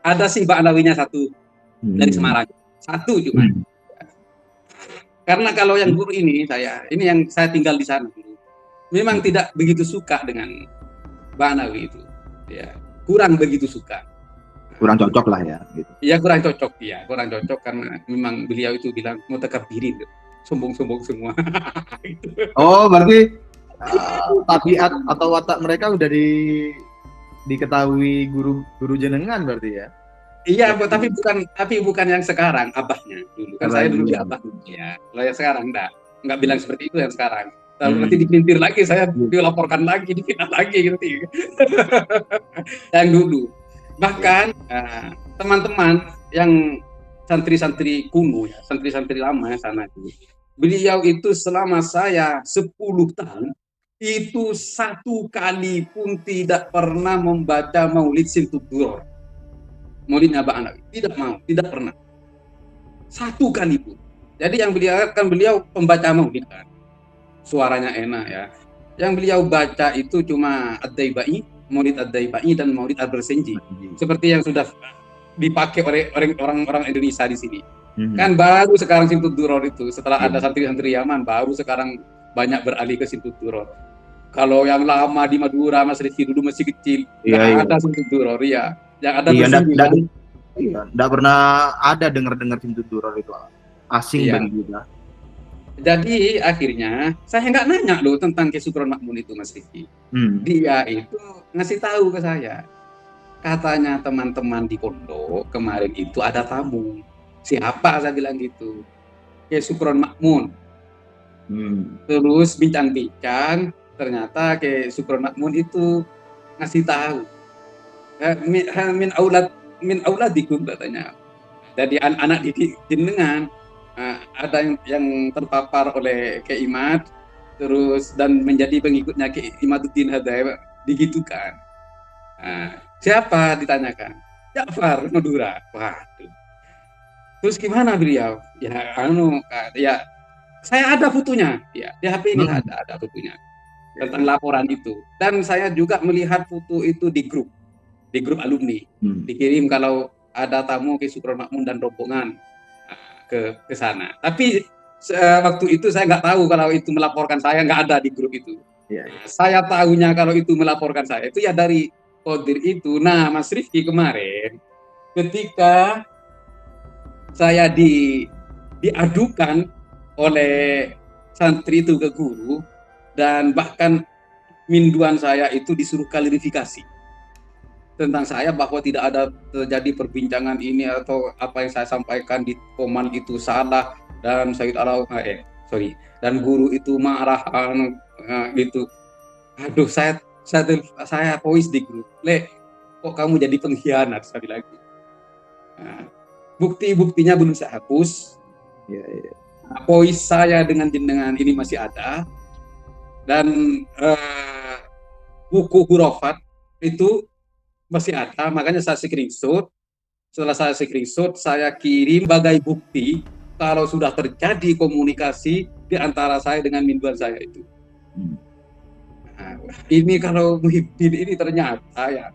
Ada sih Ba'alawinya satu dari Hmm. Semarang, satu cuma. Hmm. Karena kalau yang guru ini yang saya tinggal di sana, memang tidak begitu suka dengan Ba'alawi itu, ya kurang begitu suka. Kurang cocok lah ya gitu. Ya kurang cocok karena memang beliau itu bilang mutakabbirin, sombong-sombong semua. Oh, berarti tabiat atau watak mereka udah diketahui guru jenengan berarti ya? Iya, tapi bukan yang sekarang, abahnya dulu. Kan saya dulu di Iya. abahnya. Ya. Kalau yang sekarang enggak bilang seperti itu yang sekarang. Nanti dipelintir lagi, saya dilaporkan lagi, difitnah lagi gitu. Yang dulu. Bahkan teman-teman yang santri-santri kuno ya, santri-santri lama ya sana itu. Beliau itu selama saya 10 tahun itu satu kali pun tidak pernah membaca Maulid Simtuduror. Maulidnya Ba'alawi, tidak pernah, satu kali pun. Jadi yang beliau pembaca maulid kan, suaranya enak ya. Yang beliau baca itu cuma Ad-Daibai, Maulid Ad-Daibai dan Maulid Ad-Bersenji, seperti yang sudah dipakai oleh orang-orang Indonesia di sini. Kan baru sekarang Simtuduror itu, setelah ada santri-santri Yaman, baru sekarang banyak beralih ke Simtuduror. Kalau yang lama di Madura, Mas Rizky dulu masih kecil, nggak ada Simtuduror ya. Yang ada nggak pernah ada dengar Simtuduror itu, asing bagi kita. Jadi akhirnya saya nggak nanya loh tentang Ki Sukron Makmun itu Mas Rizky. Dia itu ngasih tahu ke saya, katanya teman-teman di pondok kemarin itu ada tamu. Siapa, saya bilang gitu. Ki Sukron Makmun. Terus bincang-bincang, ternyata Ki Sukron Makmun itu ngasih tahu, min auladikum katanya. Jadi anak didik jenengan ada yang terpapar oleh Kiai Imad, terus dan menjadi pengikutnya Kiai Imaduddin Hadayah, digitukan. Siapa ditanyakan? Ja'far Madura. Waduh. Terus gimana beliau? Ya saya ada fotonya. Ya, di HP ini ada fotonya tentang laporan itu. Dan saya juga melihat foto itu di grup alumni. Dikirim kalau ada tamu Ki Sukron Makmun dan rombongan ke sana. Tapi waktu itu saya nggak tahu kalau itu melaporkan saya, nggak ada di grup itu. Saya tahunya kalau itu melaporkan saya itu ya dari Kodir itu. Nah, Mas Rifki kemarin ketika saya diadukan oleh santri itu ke guru, dan bahkan minduan saya itu disuruh klarifikasi tentang saya bahwa tidak ada terjadi perbincangan ini atau apa yang saya sampaikan di koman itu salah, dan dan guru itu marah gitu. Aduh, saya voice di grup, kok kamu jadi pengkhianat, saya bilang gitu. Bukti-buktinya belum saya hapus. Voice saya dengan jenengan ini masih ada, dan buku hurufat itu masih ada, makanya saya screenshot. Setelah saya screenshot, saya kirim sebagai bukti kalau sudah terjadi komunikasi di antara saya dengan minduan saya itu. Ini kalau Muhyiddin ini ternyata ya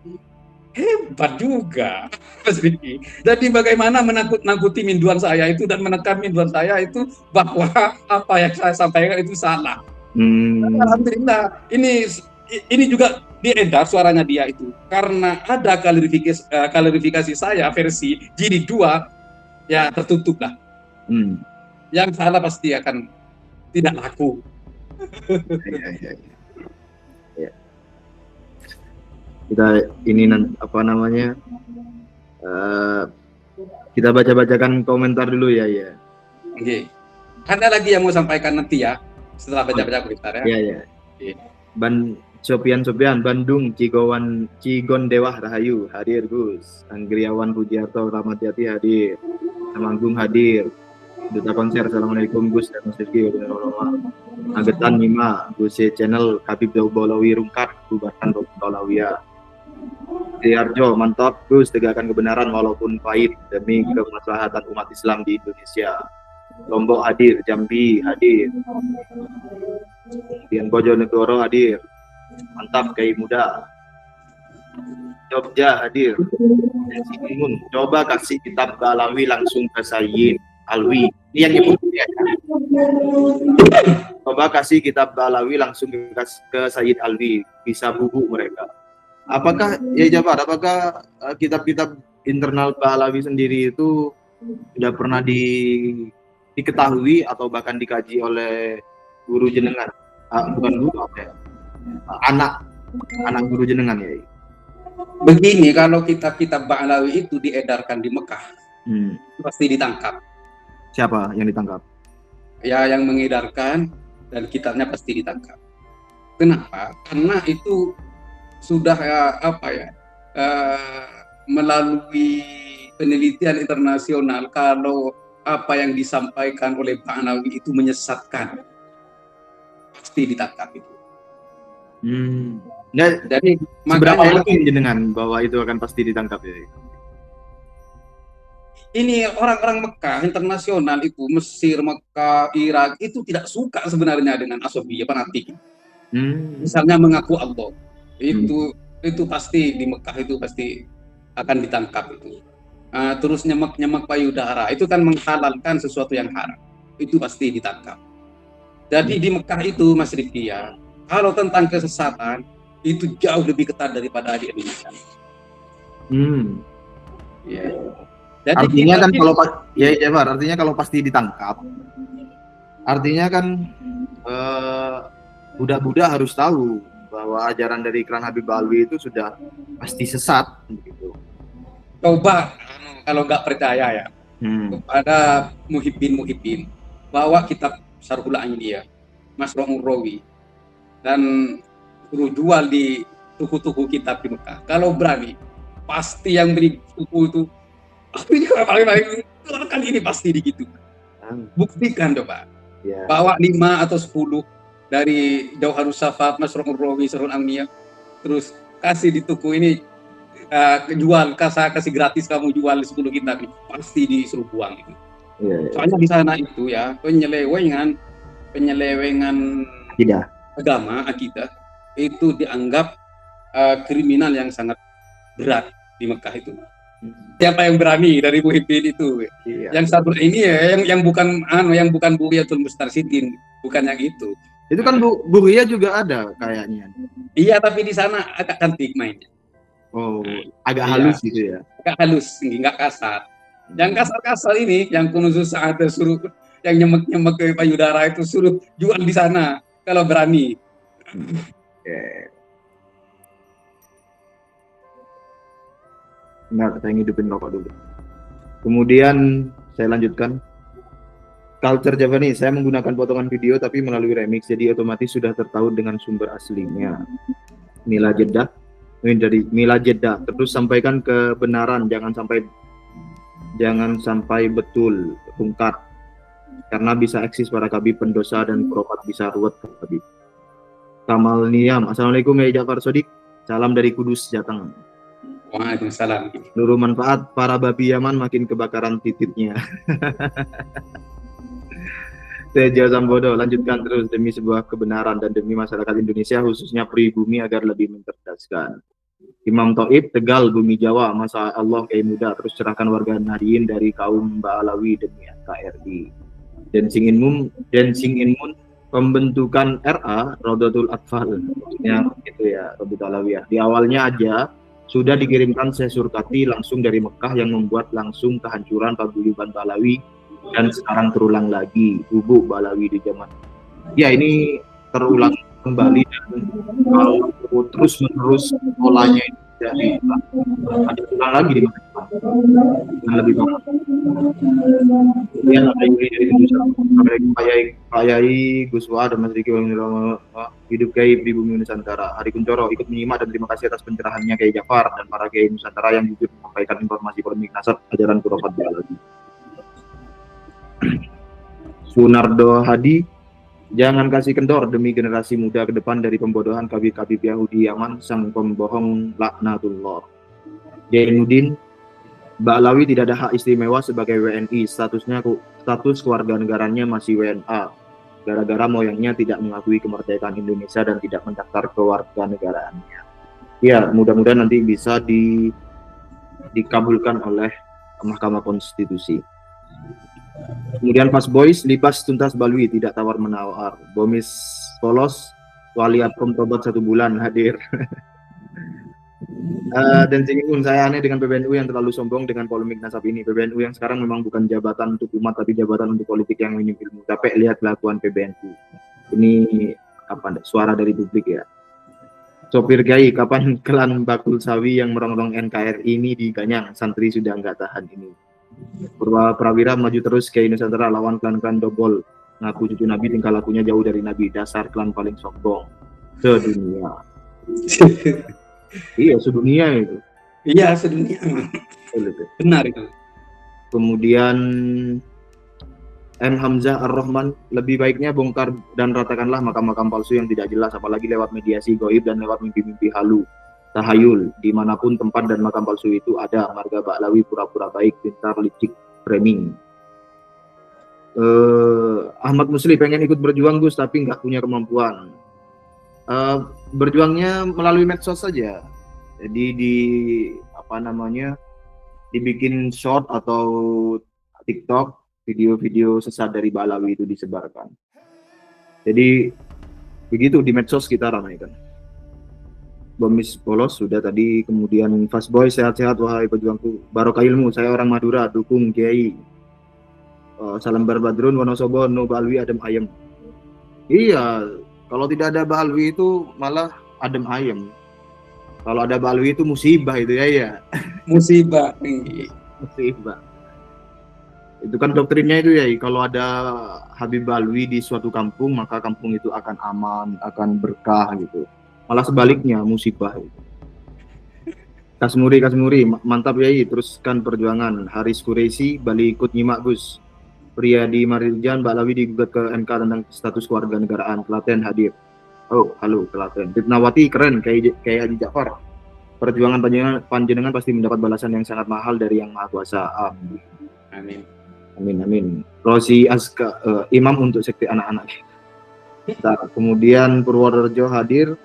hebat juga, Mas Riki. Jadi bagaimana menakut-nakuti minduan saya itu dan menekan minduan saya itu bahwa apa yang saya sampaikan itu salah. Alhamdulillah, ini juga diedar suaranya dia itu karena ada klarifikasi saya versi jilid 2 ya, tertutup lah. Yang salah pasti akan tidak laku. Kita ini apa namanya? Kita baca-bacakan komentar dulu ya. Oke. Ada lagi yang mau sampaikan nanti ya setelah baca-baca komentar ya. Iya. Sopian Bandung, Cigon Dewa Rahayu hadir Gus. Anggriawan Pujiarto Rahmat Jati hadir. Temanggung hadir. Duta konser Assalamualaikum Gus dan Mas Rizky. Agetan Nima Gus channel Habib Daubolawi Rungkat bubarkan Daulawiyah. Diarjo mantap Gus, tegakkan kebenaran walaupun pahit demi kemaslahatan umat Islam di Indonesia. Lombok hadir, Jambi hadir, Dian Bojonegoro hadir, mantap Kiai Muda. Jogja hadir. Coba kasih kitab ke Alawi langsung ke Sayyid Alwi. Ini yang ibu ya. Coba kasih kitab ke Alawi langsung ke Sayyid Alwi, bisa bubuk mereka. Apakah ya Jabar, apakah kitab-kitab internal Alawi sendiri itu sudah pernah diketahui atau bahkan dikaji oleh guru jenengan? Bukan guru apa ya? Anak guru jenengan ya. Begini, kalau kitab-kitab Ba'alawi itu diedarkan di Mekah, pasti ditangkap. Siapa yang ditangkap? Ya, yang mengedarkan dan kitabnya pasti ditangkap. Kenapa? Karena itu sudah melalui penelitian internasional kalau apa yang disampaikan oleh Ba'alawi itu menyesatkan, pasti ditangkap itu. Nah, jadi seberapa yakin jenengan bahwa itu akan pasti ditangkap ya? Ini orang-orang Mekah internasional itu, Mesir, Mekah, Irak itu tidak suka sebenarnya dengan Asobiyah fanatik. Misalnya mengaku Allah, itu pasti di Mekah itu pasti akan ditangkap itu. Terus nyemek payudara itu kan menghalalkan sesuatu yang haram, itu pasti ditangkap. Jadi di Mekah itu Mas Rifki ya, kalau tentang kesesatan itu jauh lebih ketat daripada di Indonesia. Ya. Jadi artinya kan kalau Jabar, artinya kalau pasti ditangkap, artinya kan budak-budak harus tahu bahwa ajaran dari Ikran Habib Alwi itu sudah pasti sesat. Gitu. Coba kalau nggak percaya ya, kepada muhibbin bawa kitab Syarhul Ainiyah, Mas Rawi, dan suruh jual di tuku-tuku kitab di Mekah. Kalau berani, pasti yang beli tuku itu paling kali ini pasti digitu. Buktikan coba. Bawa 5 atau 10 dari Jauharus Safat, Masrul Rawi, Syarhul Ainiyah, terus kasih di tuku ini, jual, kasih gratis kamu jual 10 kitab itu, pasti disuruh buang itu. Soalnya di sana itu ya penyelewengan agama, akidah itu dianggap kriminal yang sangat berat di Mekah itu. Siapa yang berani dari muhibbin itu? Yang satu ini ya, yang bukan Buriyatul Mustarsidin, bukan yang itu. Itu kan Buria juga ada kayaknya. Iya, tapi di sana agak cantik mainnya. Oh, agak halus gitu ya. Agak halus, nggak kasar. Yang kasar-kasar ini, yang kunuzus saat suruh, yang nyemek ke payudara itu suruh jual di sana kalau berani. Nah, saya ngidupin rokok dulu. Kemudian saya lanjutkan. Culture Javanese, saya menggunakan potongan video tapi melalui remix, jadi otomatis sudah tertaut dengan sumber aslinya. Mila Jeddah, dari Mila Jeddah. Terus sampaikan kebenaran, jangan sampai betul rungkat, karena bisa eksis para kabib pendosa dan peropat bisa ruwet kabib. Kamal Niam, Assalamualaikum ya Jafar Sodik, salam dari Kudus Jateng. Waalaikumsalam. Seluruh manfaat para babi Yaman makin kebakaran titiknya. Tejo Sambodo, lanjutkan terus demi sebuah kebenaran dan demi masyarakat Indonesia khususnya pribumi agar lebih mencerdaskan. Imam Taib, Tegal, Bumi Jawa, Masa Allah Kiai Muda, terus cerahkan warga Nahdien dari kaum Ba'alawi demi NKRI. Dancing in Moon, pembentukan RA Rodatul Atfal, maksudnya gitu ya, Rodatul Alawiyah. Di awalnya aja sudah dikirimkan Syekh Surkati langsung dari Mekah yang membuat langsung kehancuran paguyuban Ba'alawi, dan sekarang terulang lagi bubuk Ba'alawi di zaman. Ya, ini terulang kembali, dan kalau terus menerus polanya itu tidak ada ulang lagi di masa depan dengan lebih baik. Kemudian ada Yuri dari Indonesia, Pak Yai Guswa dan Mas Riki hidup gaib di bumi Nusantara. Hari Kuncoro ikut menyimak dan terima kasih atas pencerahannya Kiai Jafar dan para Kiai Nusantara yang jujur menyampaikan informasi polemik nasab ajaran Khurafat Biologi. Sunardo Hadi, jangan kasih kendor demi generasi muda ke depan dari pembodohan kabib-kabib Yahudi Yaman, sang pembohong laknatullah. Jainuddin, Mbak Alawi tidak ada hak istimewa sebagai WNI, status keluarga negaranya masih WNA, gara-gara moyangnya tidak mengakui kemerdekaan Indonesia dan tidak mendaftar kewarganegaraannya. Ya, mudah-mudahan nanti bisa dikabulkan oleh Mahkamah Konstitusi. Kemudian Fast Boys, libas tuntas Balwi, tidak tawar-menawar. Bomis polos, wali Adkom tobat 1 bulan hadir. Dan singgung saya aneh dengan PBNU yang terlalu sombong dengan polemik nasab ini. PBNU yang sekarang memang bukan jabatan untuk umat, tapi jabatan untuk politik yang minim ilmu. Capek lihat kelakuan PBNU. Ini suara dari publik ya. Sopir Gai, kapan klan Bakul Sawi yang merongrong NKRI ini diganyang? Santri sudah nggak tahan ini. Purwa Prawira maju terus Kiai Nusantara lawan klan-klan dobol. Ngaku cucu Nabi, tingkah lakunya jauh dari Nabi. Dasar klan paling sombong sedunia. Iya, sedunia itu. Iya, sedunia. Benar itu. Kemudian M. Hamzah Ar-Rahman, lebih baiknya bongkar dan ratakanlah makam-makam palsu yang tidak jelas, apalagi lewat mediasi goib dan lewat mimpi-mimpi halu, tahayul, dimanapun tempat dan makam palsu itu ada. Marga Baklawi pura-pura baik, pintar, licik, framing. Ahmad Musli pengen ikut berjuang Gus, tapi nggak punya kemampuan. Berjuangnya melalui medsos saja. Jadi dibikin short atau TikTok, video-video sesat dari Balawi itu disebarkan. Jadi begitu di medsos kita ramaikan. Bomis polos sudah tadi. Kemudian Fast Boy, sehat-sehat wahai pejuangku. Barokah ilmu, saya orang Madura, dukung Kiai. Salam Barbadrun, Wonosobo, no Balwi, adem ayem. Iya, kalau tidak ada Balwi itu malah adem ayem. Kalau ada Balwi itu musibah itu ya. Musibah. Musibah. Itu kan doktrinnya itu ya, kalau ada Habib Balwi di suatu kampung, maka kampung itu akan aman, akan berkah gitu. Malah sebaliknya, musibah itu. Kasmuri, mantap Yai, teruskan perjuangan. Haris Kureisi, Bali ikut nyimak Gus. Priyadi Marirjan, Mbak Lawi digugat ke MK tentang status kewarganegaraan. Klaten hadir. Oh, halo Klaten. Fitnawati keren, kayak Haji Jafar. Perjuangan panjenengan pasti mendapat balasan yang sangat mahal dari Yang Maha Kuasa. Amin. Amin. Rosi Aska, imam untuk sekte anak-anak. Kemudian Purworejo hadir.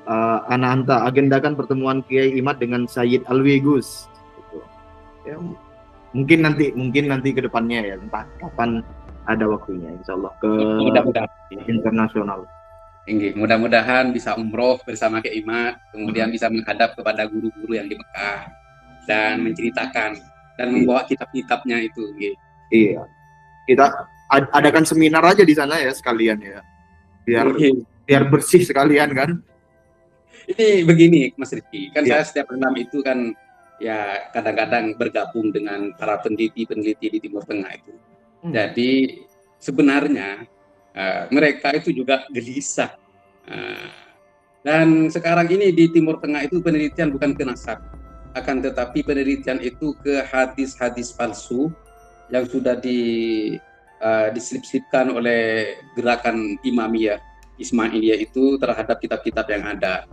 Ana Anta, agendakan pertemuan Kiai Imad dengan Sayyid Alwi Gus. Ya, mungkin nanti ke depannya ya, entah kapan ada waktunya, insyaallah ke internasional. Mudah-mudahan bisa umroh bersama Kiai Imad, kemudian bisa menghadap kepada guru-guru yang di Mekah dan menceritakan dan membawa kitab-kitabnya itu. Iya. Kita adakan seminar aja di sana ya sekalian ya. Biar bersih sekalian kan. Ini begini Mas Rizky, kan saya setiap malam itu kan ya kadang-kadang bergabung dengan para peneliti di Timur Tengah itu. Jadi sebenarnya mereka itu juga gelisah. Dan sekarang ini di Timur Tengah itu penelitian bukan ke nasab, akan tetapi penelitian itu ke hadis-hadis palsu yang sudah diselip-selipkan oleh gerakan Imamiyah, Ismailiyah itu terhadap kitab-kitab yang ada.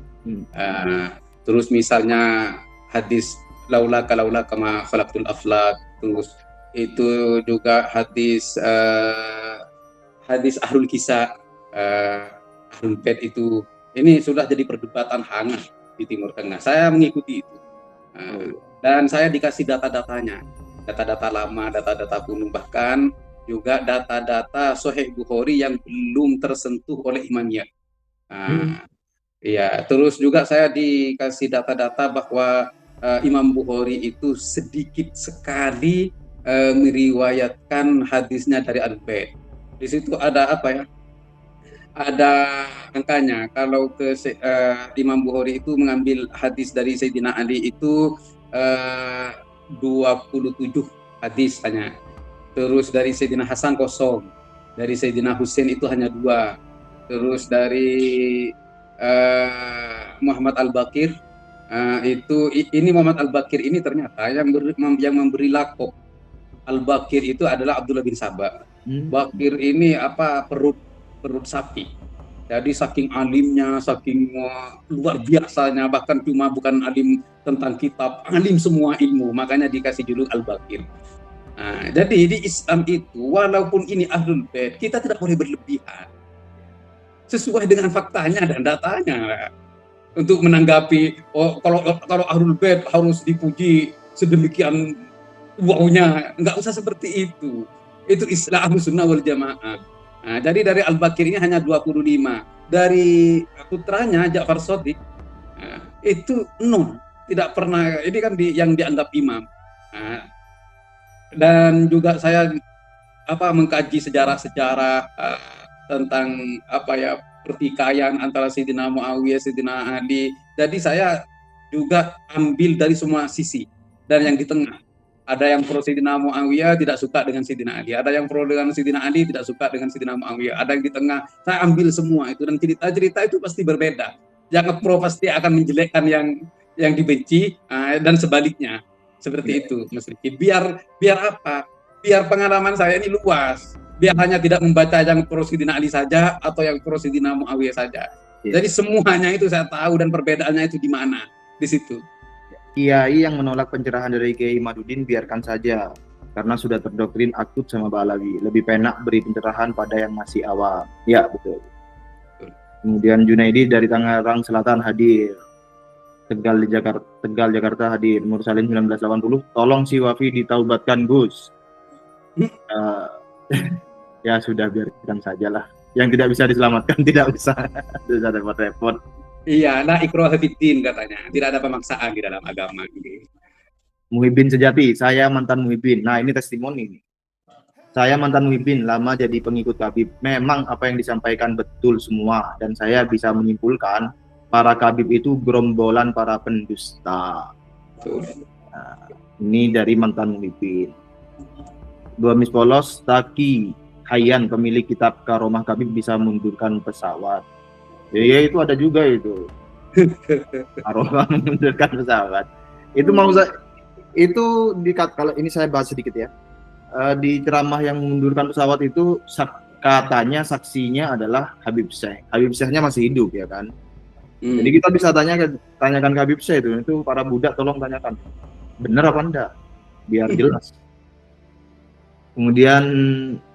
Terus misalnya hadis laula kama khalaqtul aflak, terus itu juga hadis Ahlul Kisah, Ahlul Bait itu. Ini sudah jadi perdebatan hangat di Timur Tengah. Saya mengikuti itu. Dan saya dikasih data-datanya, data-data lama, data-data kuno, bahkan juga data-data Sahih Bukhari yang belum tersentuh oleh Imamiyah. Ya, terus juga saya dikasih data-data bahwa Imam Bukhari itu sedikit sekali meriwayatkan hadisnya dari Al-Bait. Di situ ada apa ya? ada angkanya. Kalau Imam Bukhari itu mengambil hadis dari Sayyidina Ali itu 27 hadis hanya. Terus dari Sayyidina Hasan kosong. Dari Sayyidina Husain itu hanya 2. Terus dari Muhammad Al-Baqir ini Muhammad Al-Baqir ini ternyata yang memberi lakop Al-Baqir itu adalah Abdullah bin Sabah. Bakir ini perut sapi. Jadi saking alimnya, saking luar biasanya, bahkan cuma bukan alim tentang kitab, alim semua ilmu, makanya dikasih judul Al-Baqir. Nah, jadi di Islam itu walaupun ini Ahlul Bait, kita tidak boleh berlebihan. Sesuai dengan faktanya dan datanya. Untuk menanggapi kalau Ahlul Bait harus dipuji sedemikian wownya, nggak usah seperti itu. Itu Islam Ahlus Sunnah wal Jamaah. Nah, jadi dari Al-Baqir ini hanya 25. Dari putranya Ja'far Shadiq itu 0. Tidak pernah, ini kan yang dianggap imam. Nah, dan juga saya mengkaji sejarah-sejarah tentang pertikaian antara Sayyidina Muawiyah, Sayyidina Ali. Jadi saya juga ambil dari semua sisi. Dan yang di tengah, ada yang pro Sayyidina Muawiyah tidak suka dengan Sayyidina Ali, ada yang pro dengan Sayyidina Ali tidak suka dengan Sayyidina Muawiyah, ada yang di tengah. Saya ambil semua itu, dan cerita-cerita itu pasti berbeda. Yang pro pasti akan menjelekkan yang dibenci, dan sebaliknya. Seperti itu, Mas Riki. Biar apa? Biar pengalaman saya ini luas. Biar hanya tidak membaca yang pro Sayyidina Ali saja atau yang pro Sayyidina Muawiyah saja. Jadi semuanya itu saya tahu, dan perbedaannya itu di mana? Di situ. Kiai yang menolak pencerahan dari Kiai Madudin biarkan saja, karena sudah terdoktrin akut sama Balawi. Lebih penak beri pencerahan pada yang masih awam. Ya, betul. Kemudian Junaidi dari Tangerang Selatan hadir. Tegal Jakarta hadir. Mursalin 1980, tolong si Wafi ditaubatkan Gus. Ya sudah, biarkan sajalah. Yang tidak bisa diselamatkan tidak usah repot-repot. Iya, la ikraha fiddin katanya. Tidak ada pemaksaan di dalam agama ini. Muhibin sejati, saya mantan Muhibin. Nah, ini testimoni nih. Saya mantan Muhibin, lama jadi pengikut Habib. Memang apa yang disampaikan betul semua, dan saya bisa menyimpulkan para Habib itu gerombolan para pendusta. Nah, ini dari mantan Muhibin. 2 Miss Polos, Taki Hayyan, pemilik kitab Karomah Habib bisa mundurkan pesawat. Ya itu ada juga itu. Karomah mundurkan pesawat. Itu mau saya itu kalau ini saya bahas sedikit ya. Di ceramah yang mundurkan pesawat itu katanya saksinya adalah Habib Syekh. Habib Syekhnya masih hidup ya kan. Jadi kita bisa tanyakan ke Habib Syekh itu para budak, tolong tanyakan. Benar apa enggak? Biar jelas. Kemudian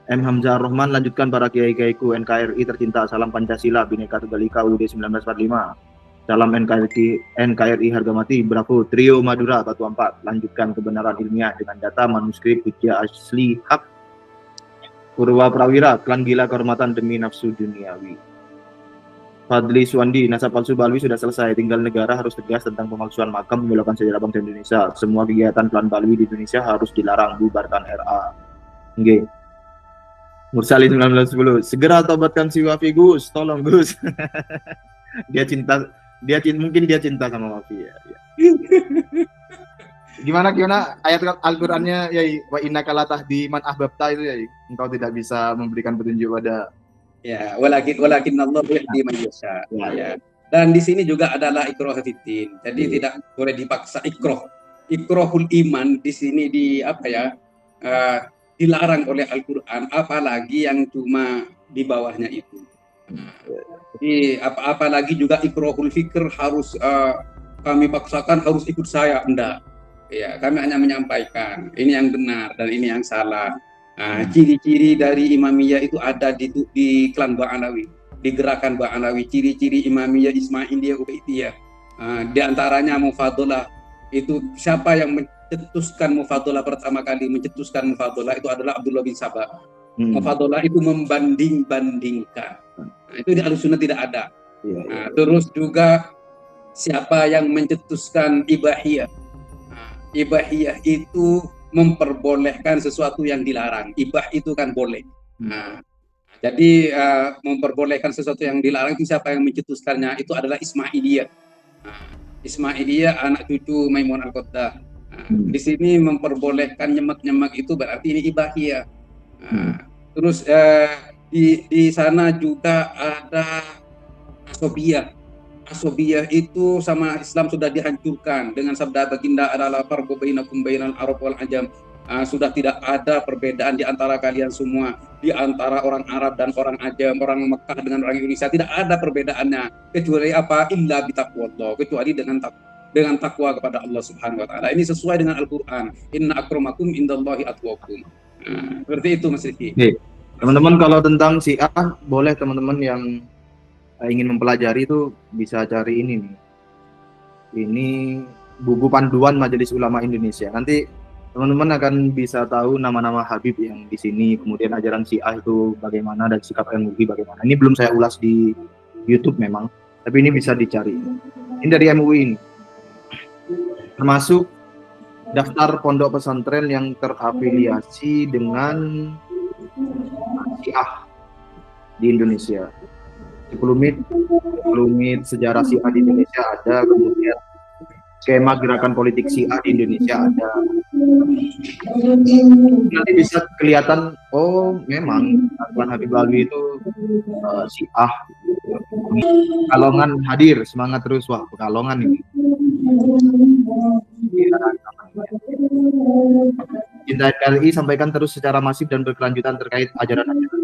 M. Hamzah Rahman, lanjutkan para kiai-kiaiku NKRI tercinta, salam Pancasila, Bhinneka Tunggal Ika UUD 1945. Salam NKRI harga mati, bravo Trio Madura Batu Ampat, lanjutkan kebenaran ilmiah dengan data manuskrip hujjah asli hak. Purwa Prawira, klan gila kehormatan demi nafsu duniawi. Fadli Suwandi, nasab palsu Balwi sudah selesai, tinggal negara harus tegas tentang pemalsuan makam, membelokkan sejarah bangsa Indonesia. Semua kegiatan klan Balwi di Indonesia harus dilarang, bubarkan RA. Oke. Mursalin 1910, segera tobatkan si Wafi Gus, tolong Gus. Mungkin dia cinta sama Wafi ya. Gimana ayat Al-Qur'annya ya, wa innaka latahdi man ahbabta itu ya, engkau tidak bisa memberikan petunjuk pada ya, walakin Allah yahdi man yasha. Ya. Dan di sini juga adalah ikrah fiddin. Jadi tidak boleh dipaksa ikrah. Ikrahul iman di sini dilarang oleh Al-Quran, apalagi yang cuma di bawahnya itu. Jadi apalagi juga ikrahul fikr harus kami paksakan harus ikut saya, enggak. Ya, kami hanya menyampaikan ini yang benar dan ini yang salah. Ciri-ciri dari imamiyah itu ada di klan Ba'alawi, di gerakan Ba'alawi. Ciri-ciri imamiyah Ismailiyah Ubaidiyah, di antaranya mufadolah. Itu siapa yang mencetuskan mufadolah pertama kali mencetuskan mufadolah itu adalah Abdullah bin Sabah. Mufadolah itu membanding-bandingkan. Itu di Ahlussunnah tidak ada. Terus juga siapa yang mencetuskan ibahiyah. Ibahiyah itu memperbolehkan sesuatu yang dilarang. Ibah itu kan boleh. Jadi memperbolehkan sesuatu yang dilarang itu siapa yang mencetuskannya? Itu adalah Ismailiyah. Nah, Ismailiyah anak cucu Maimun Al-Qaddah. Nah, di sini memperbolehkan nyemak-nyemak itu berarti ini ibahiyah. Nah, terus di sana juga ada asobiyah. Asobiyah itu sama Islam sudah dihancurkan dengan sabda baginda adalah farqu bainakum bainal arab wal ajam. Sudah tidak ada perbedaan di antara kalian semua, di antara orang Arab dan orang Ajam, orang Mekah dengan orang Indonesia, tidak ada perbedaannya kecuali apa? Illa bitaqwallah, kecuali dengan takwa kepada Allah Subhanahu wa taala. Ini sesuai dengan Al-Qur'an. Inna akramakum indallahi atqakum. Seperti itu Mas Riki. Teman-teman kalau tentang Syiah boleh teman-teman yang ingin mempelajari itu bisa cari ini nih. Ini buku panduan Majelis Ulama Indonesia. Nanti teman-teman akan bisa tahu nama-nama Habib yang di sini, kemudian ajaran Syiah itu bagaimana dan sikap MUI bagaimana. Ini belum saya ulas di YouTube memang, tapi ini bisa dicari. Ini dari MUI ini. Termasuk daftar pondok pesantren yang terafiliasi dengan Syiah di Indonesia. 10 menit sejarah Syiah di Indonesia ada, kemudian skema gerakan politik Syiah di Indonesia ada. Nanti bisa kelihatan, oh memang Tuan Habib Alwi itu Syiah. Pekalongan hadir, semangat terus. Wah, Pekalongan ini. Cinta NKRI sampaikan terus secara masif dan berkelanjutan terkait ajaran-ajaran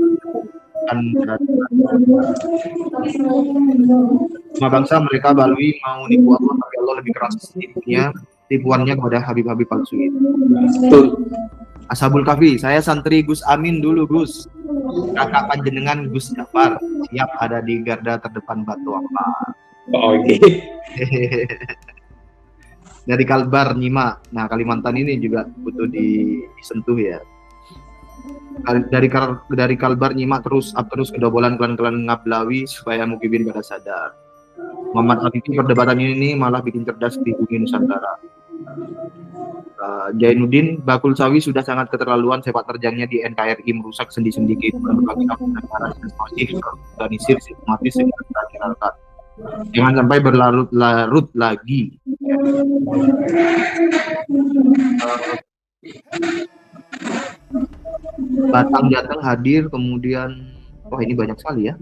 semua bangsa. Mereka Balwi mau nipu Allah, tapi Allah lebih keras tipuannya kepada Habib-Habib palsu itu. Ashabul Kahfi, saya santri Gus Amin dulu Gus. Kakak panjenengan Gus Jafar siap ada di garda terdepan Batu Ampar. Oke. Dari Kalbar Nyima. Nah, Kalimantan ini juga butuh disentuh ya. Dari Kalbar Nyimak terus kedobolan klan-klan Ngablawi supaya Mukibin pada sadar. Muhammad Habibi, perdebatan ini malah bikin cerdas di bumi Nusantara. Jainuddin, Bakul Sawi sudah sangat keterlaluan sepak terjangnya di NKRI merusak sendi-sendi kehidupan berbagai negara masif, organisir, sistematis, masyarakat. Jangan sampai berlarut-larut lagi. Batang Jateng hadir, kemudian wah ini banyak sekali ya.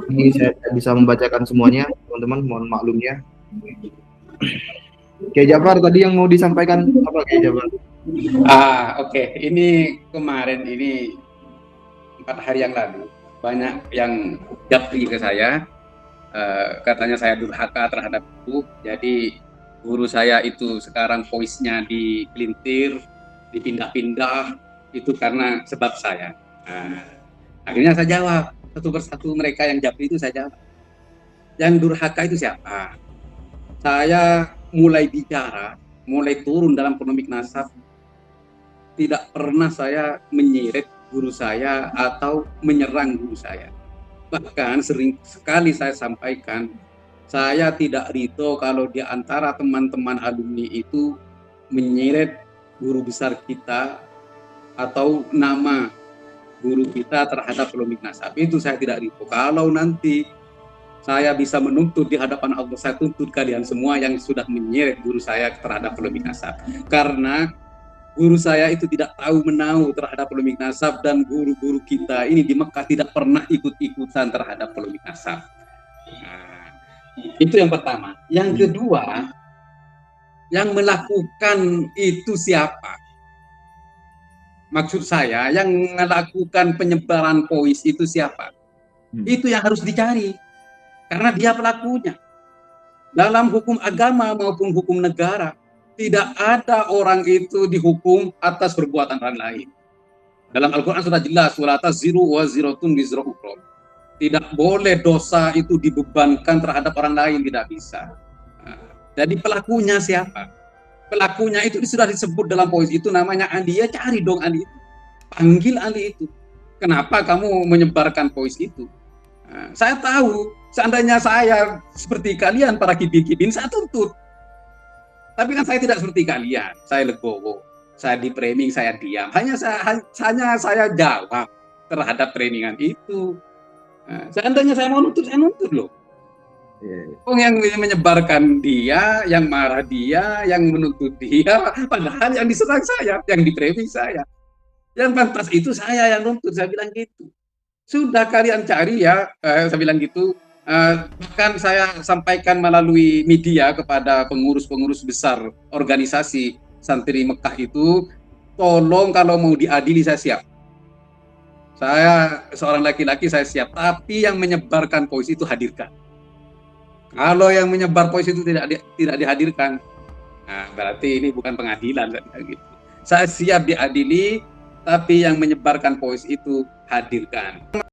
Ini saya bisa membacakan semuanya, teman-teman, mohon maklumnya. Oke, Jafar tadi yang mau disampaikan apa Oke, Jafar? Oke. Ini kemarin ini 4 hari yang lalu banyak yang japri ke saya, katanya saya durhaka terhadap itu. Jadi guru saya itu sekarang voice-nya dipelintir, dipindah-pindah, itu karena sebab saya. Akhirnya saya jawab satu persatu mereka yang japri itu saya jawab. Yang durhaka itu siapa? Saya mulai bicara, mulai turun dalam polemik nasab, tidak pernah saya menyeret guru saya atau menyerang guru saya. Bahkan sering sekali saya sampaikan, saya tidak ridho kalau di antara teman-teman alumni itu menyeret guru besar kita atau nama guru kita terhadap polemik nasab. Itu saya tidak ridho. Kalau nanti saya bisa menuntut di hadapan Allah, saya tuntut kalian semua yang sudah menyeret guru saya terhadap polemik nasab. Karena guru saya itu tidak tahu menahu terhadap polemik nasab, dan guru-guru kita ini di Mekah tidak pernah ikut-ikutan terhadap polemik nasab. Itu yang pertama. Yang kedua, yang melakukan itu siapa? Maksud saya, yang melakukan penyebaran voice itu siapa? Itu yang harus dicari. Karena dia pelakunya. Dalam hukum agama maupun hukum negara, tidak ada orang itu dihukum atas perbuatan orang lain. Dalam Al-Quran sudah jelas, wala taziru waziratun wizra ukhra. Tidak boleh dosa itu dibebankan terhadap orang lain, tidak bisa. Jadi pelakunya siapa? Pelakunya itu sudah disebut dalam voice itu, namanya Andi. Ya cari dong Andi itu. Panggil Andi itu. Kenapa kamu menyebarkan voice itu? Saya tahu, seandainya saya seperti kalian, para kibin-kibin, saya tuntut. Tapi kan saya tidak seperti kalian. Saya legowo, saya di framing, saya diam. Hanya saya jawab. terhadap trainingan itu. Nah, seandainya saya mau nuntut, saya nuntut loh. Yang menyebarkan dia, yang marah dia, yang menuntut dia, padahal yang diserang saya, yang dipremi saya. Yang pantas itu saya yang nuntut, saya bilang gitu. Sudah kalian cari ya, saya bilang gitu. Bahkan saya sampaikan melalui media kepada pengurus-pengurus besar organisasi Santri Mekah itu, tolong kalau mau diadili saya siap. Saya seorang laki-laki saya siap, tapi yang menyebarkan voice itu hadirkan. Kalau yang menyebar voice itu tidak dihadirkan, nah berarti ini bukan pengadilan, gitu. Saya siap diadili, tapi yang menyebarkan voice itu hadirkan.